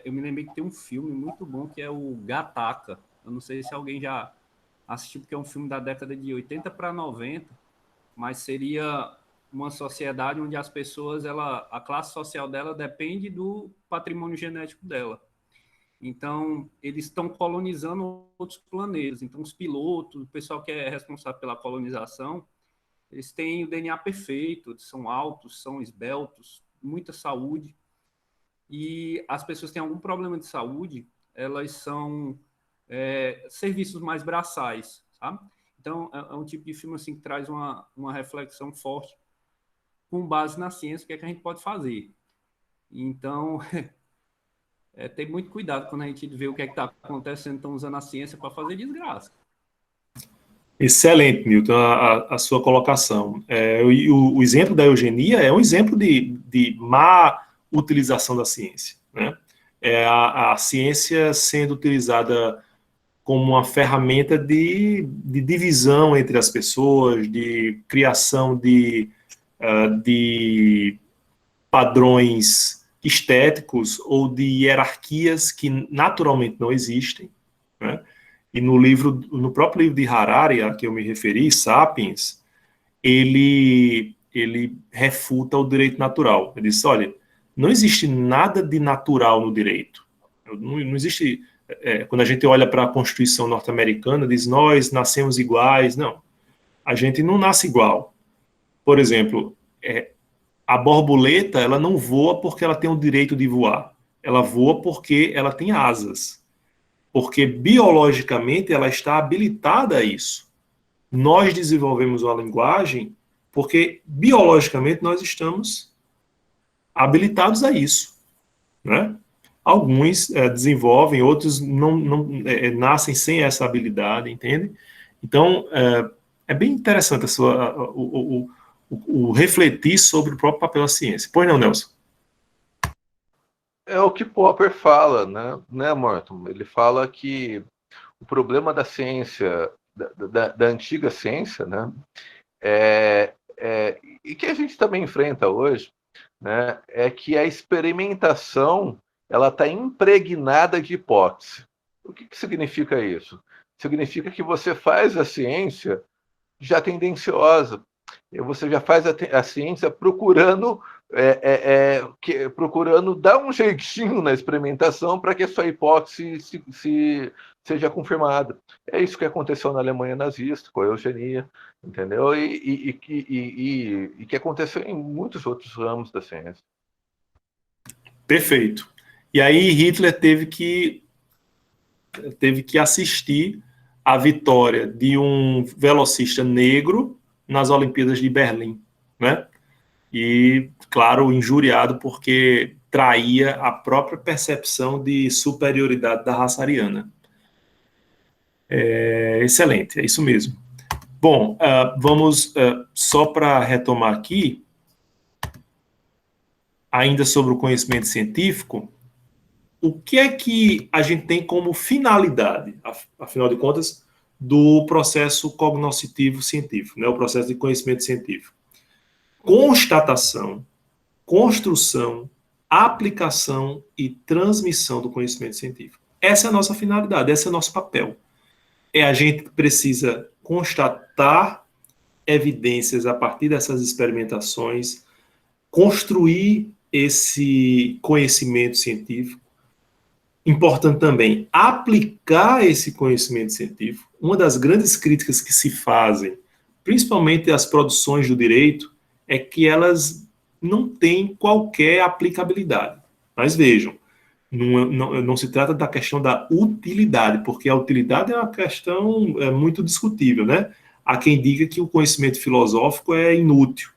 eu me lembrei que tem um filme muito bom que é o Gattaca. Eu não sei se alguém já assistiu, porque é um filme da década de 80 para 90, mas seria uma sociedade onde as pessoas, a classe social dela depende do patrimônio genético dela. Então, eles estão colonizando outros planetas. Então, os pilotos, o pessoal que é responsável pela colonização, eles têm o DNA perfeito, são altos, são esbeltos, muita saúde. E as pessoas que têm algum problema de saúde, elas são serviços mais braçais, sabe? Então, é um tipo de filme assim, que traz uma reflexão forte com base na ciência, o que é que a gente pode fazer. Então, tem muito cuidado quando a gente vê o que é que está acontecendo, estão usando a ciência para fazer desgraça. Excelente, Milton, a sua colocação. O exemplo da eugenia é um exemplo de má utilização da ciência, né? A ciência sendo utilizada como uma ferramenta de divisão entre as pessoas, de criação de padrões estéticos ou de hierarquias que naturalmente não existem, né? E no próprio livro de Harari, a que eu me referi, Sapiens, ele refuta o direito natural. Ele diz, olha, não existe nada de natural no direito. Não existe... quando a gente olha para a Constituição norte-americana, diz, nós nascemos iguais. Não, a gente não nasce igual. Por exemplo, a borboleta, ela não voa porque ela tem o direito de voar. Ela voa porque ela tem asas. Porque biologicamente ela está habilitada a isso. Nós desenvolvemos uma linguagem porque biologicamente nós estamos habilitados a isso, né? Alguns desenvolvem, outros não nascem sem essa habilidade, entende? Então, é bem interessante o refletir sobre o próprio papel da ciência. Pois não, Nelson? É o que Popper fala, né, Morton? Ele fala que o problema da ciência, da antiga ciência, né, e que a gente também enfrenta hoje, né, é que a experimentação ela está impregnada de hipótese. O que significa isso? Significa que você faz a ciência já tendenciosa. Você já faz a ciência procurando dar um jeitinho na experimentação para que a sua hipótese seja confirmada. É isso que aconteceu na Alemanha nazista, com a eugenia, entendeu? E que aconteceu em muitos outros ramos da ciência. Perfeito. E aí Hitler teve que assistir à vitória de um velocista negro nas Olimpíadas de Berlim, né? E, claro, injuriado porque traía a própria percepção de superioridade da raça ariana. Excelente, é isso mesmo. Bom, vamos, só para retomar aqui, ainda sobre o conhecimento científico, o que é que a gente tem como finalidade, afinal de contas, do processo cognoscitivo científico, né, o processo de conhecimento científico? Constatação, construção, aplicação e transmissão do conhecimento científico. Essa é a nossa finalidade, esse é o nosso papel. A gente precisa constatar evidências a partir dessas experimentações, construir esse conhecimento científico. Importante também aplicar esse conhecimento científico. Uma das grandes críticas que se fazem, principalmente às produções do direito, é que elas não têm qualquer aplicabilidade. Mas vejam, não se trata da questão da utilidade, porque a utilidade é uma questão muito discutível, né? Há quem diga que o conhecimento filosófico é inútil.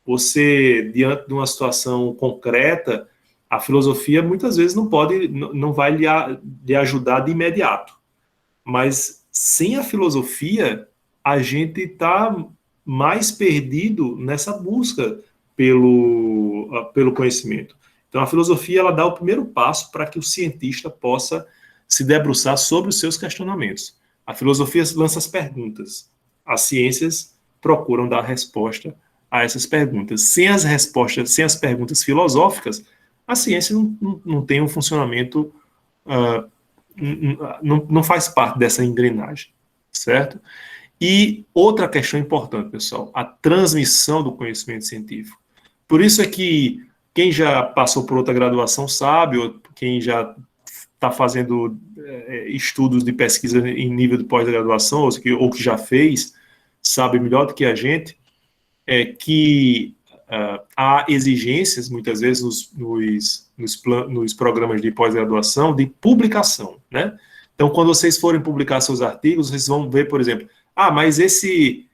Você, diante de uma situação concreta, a filosofia muitas vezes não vai lhe ajudar de imediato. Mas sem a filosofia, a gente está mais perdido nessa busca pelo conhecimento. Então, a filosofia ela dá o primeiro passo para que o cientista possa se debruçar sobre os seus questionamentos. A filosofia lança as perguntas. As ciências procuram dar resposta a essas perguntas. Sem as respostas, sem as perguntas filosóficas, a ciência não tem um funcionamento, não faz parte dessa engrenagem, certo? E outra questão importante, pessoal, a transmissão do conhecimento científico. Por isso é que quem já passou por outra graduação sabe, ou quem já está fazendo estudos de pesquisa em nível de pós-graduação, ou que já fez, sabe melhor do que a gente, que há exigências, muitas vezes, nos programas de pós-graduação, de publicação, né? Então, quando vocês forem publicar seus artigos, vocês vão ver, por exemplo, mas esse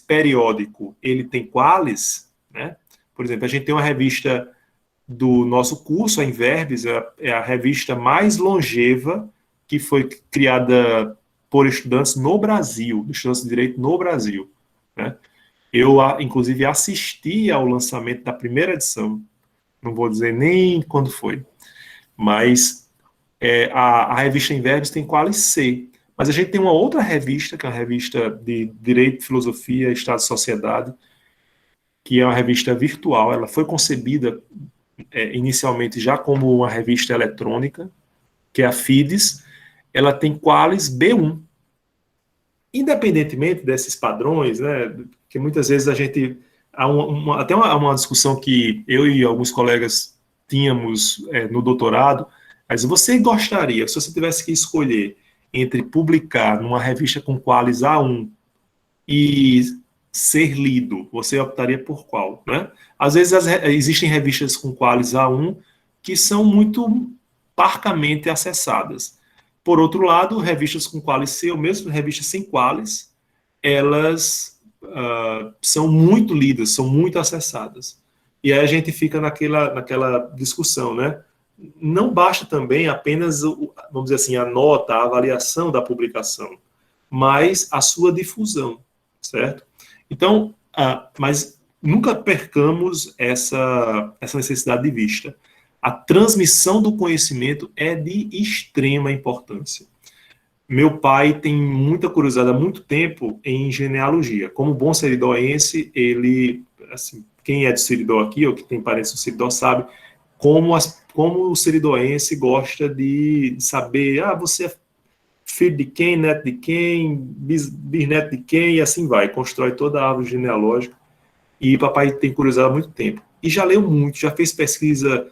periódico, ele tem qualis, né? Por exemplo, a gente tem uma revista do nosso curso, a Inverbes, é a revista mais longeva que foi criada por estudantes no Brasil, estudantes de direito no Brasil, né? Eu, inclusive, assisti ao lançamento da primeira edição, não vou dizer nem quando foi, mas a revista Inverbes tem qualis C, mas a gente tem uma outra revista, que é uma revista de Direito, Filosofia, Estado e Sociedade, que é uma revista virtual. Ela foi concebida inicialmente já como uma revista eletrônica, que é a FIDES. Ela tem qualis B1. Independentemente desses padrões, né, que muitas vezes a gente... Há até uma discussão que eu e alguns colegas tínhamos no doutorado, mas você gostaria, se você tivesse que escolher entre publicar numa revista com qualis A1 e ser lido, você optaria por qual, né? Às vezes existem revistas com qualis A1 que são muito parcamente acessadas. Por outro lado, revistas com qualis C, ou mesmo revistas sem qualis, elas são muito lidas, são muito acessadas. E aí a gente fica naquela discussão, né? Não basta também apenas, vamos dizer assim, a nota, a avaliação da publicação, mas a sua difusão, certo? Então, mas nunca percamos essa necessidade de vista. A transmissão do conhecimento é de extrema importância. Meu pai tem muita curiosidade há muito tempo em genealogia. Como bom seridóense, ele, assim, quem é de Seridó aqui, ou que tem parentes no Seridó, sabe como o seridóense gosta de saber, você é filho de quem, neto de quem, bisneto de quem, e assim vai, constrói toda a árvore genealógica, e papai tem curiosidade há muito tempo. E já leu muito, já fez pesquisa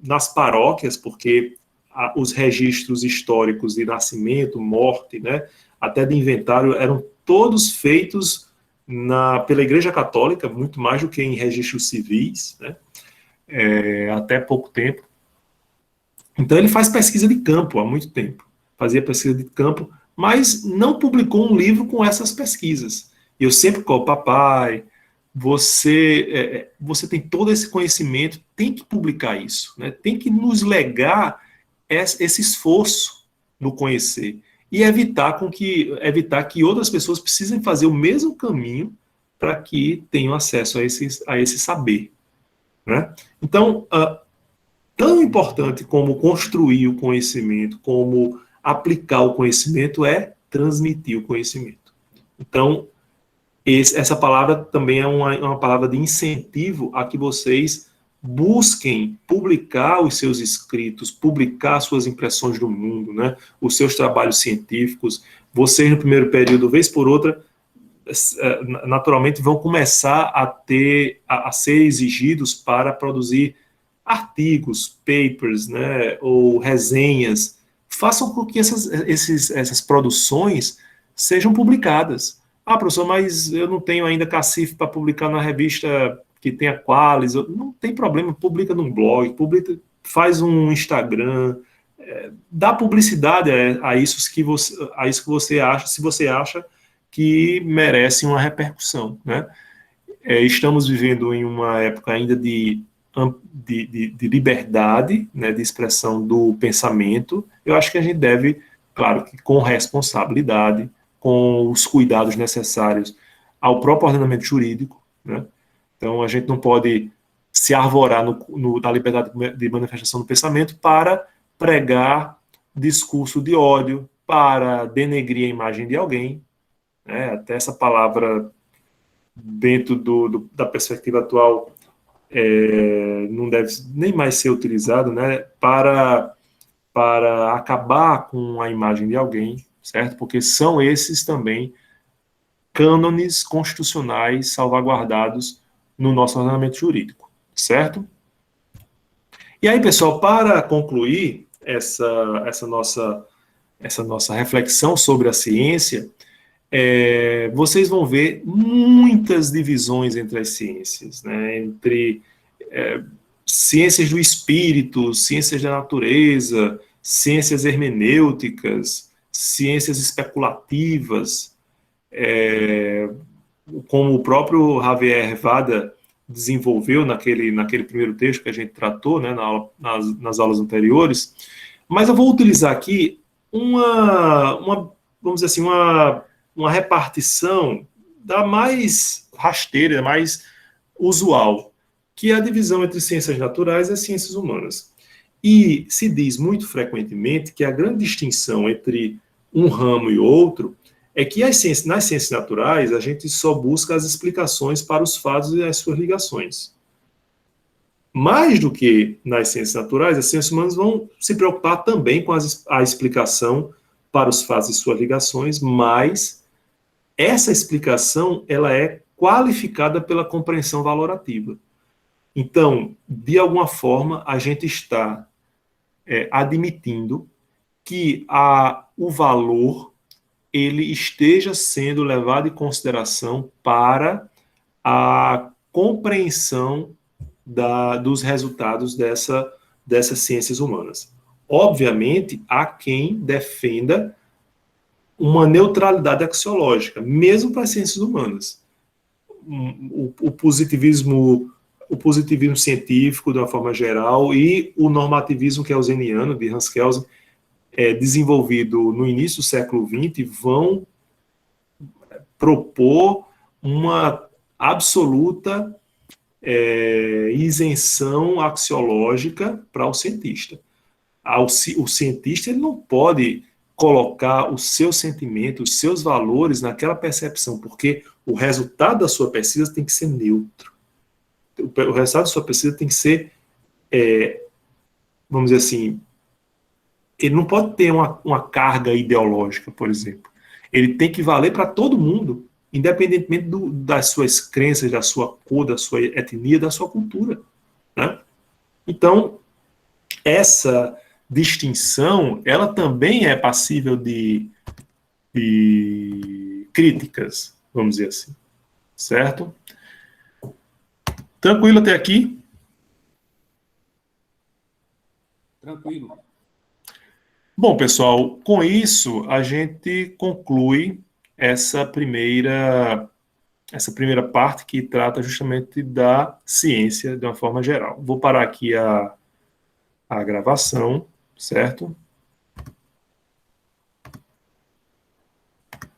nas paróquias, porque os registros históricos de nascimento, morte, né, até de inventário, eram todos feitos pela Igreja Católica, muito mais do que em registros civis, né, até pouco tempo. Então ele faz pesquisa de campo há muito tempo, fazia pesquisa de campo, mas não publicou um livro com essas pesquisas. E eu sempre colo, papai, você tem todo esse conhecimento, tem que publicar isso, né? Tem que nos legar esse esforço no conhecer e evitar que outras pessoas precisem fazer o mesmo caminho para que tenham acesso a esse saber, né? Então, tão importante como construir o conhecimento, como aplicar o conhecimento, é transmitir o conhecimento. Então, essa palavra também é uma palavra de incentivo a que vocês busquem publicar os seus escritos, publicar suas impressões do mundo, né? Os seus trabalhos científicos. Vocês, no primeiro período, vez por outra, naturalmente vão começar a ser exigidos para produzir artigos, papers, né, ou resenhas. Façam com que essas produções sejam publicadas. Ah, professor, mas eu não tenho ainda cacife para publicar na revista que tenha Qualis. Não tem problema, publica num blog, publica, faz um Instagram, dá publicidade a isso que você acha, se você acha que merece uma repercussão, né? Estamos vivendo em uma época ainda de liberdade, né, de expressão do pensamento. Eu acho que a gente deve, claro, que com responsabilidade, com os cuidados necessários ao próprio ordenamento jurídico, né? Então, a gente não pode se arvorar na liberdade de manifestação do pensamento para pregar discurso de ódio, para denegrir a imagem de alguém, né? Até essa palavra, dentro da perspectiva atual, não deve nem mais ser utilizado, né? Para acabar com a imagem de alguém, certo? Porque são esses também cânones constitucionais salvaguardados no nosso ordenamento jurídico, certo? E aí, pessoal, para concluir essa nossa reflexão sobre a ciência, vocês vão ver muitas divisões entre as ciências, né? Entre ciências do espírito, ciências da natureza, ciências hermenêuticas, ciências especulativas, como o próprio Javier Vada desenvolveu naquele primeiro texto que a gente tratou, né, nas aulas anteriores. Mas eu vou utilizar aqui vamos dizer assim, uma repartição da mais rasteira, mais usual, que é a divisão entre ciências naturais e ciências humanas. E se diz muito frequentemente que a grande distinção entre um ramo e outro é que nas ciências naturais a gente só busca as explicações para os fatos e as suas ligações. Mais do que nas ciências naturais, as ciências humanas vão se preocupar também com a explicação para os fatos e suas ligações, mas essa explicação ela é qualificada pela compreensão valorativa. Então, de alguma forma, a gente está admitindo que o valor ele esteja sendo levado em consideração para a compreensão dos resultados dessas ciências humanas. Obviamente, há quem defenda uma neutralidade axiológica, mesmo para as ciências humanas. O positivismo científico, de uma forma geral, e o normativismo kelseniano, de Hans Kelsen, desenvolvido no início do século XX, vão propor uma absoluta isenção axiológica para o cientista. O cientista ele não pode colocar o seu sentimento, os seus valores naquela percepção, porque o resultado da sua pesquisa tem que ser neutro. O resultado da sua pesquisa tem que ser, vamos dizer assim, ele não pode ter uma carga ideológica, por exemplo. Ele tem que valer para todo mundo, independentemente das suas crenças, da sua cor, da sua etnia, da sua cultura, né? Então, essa distinção, ela também é passível de críticas, vamos dizer assim, certo? Tranquilo até aqui? Tranquilo. Bom, pessoal, com isso a gente conclui essa primeira parte que trata justamente da ciência de uma forma geral. Vou parar aqui a gravação, certo?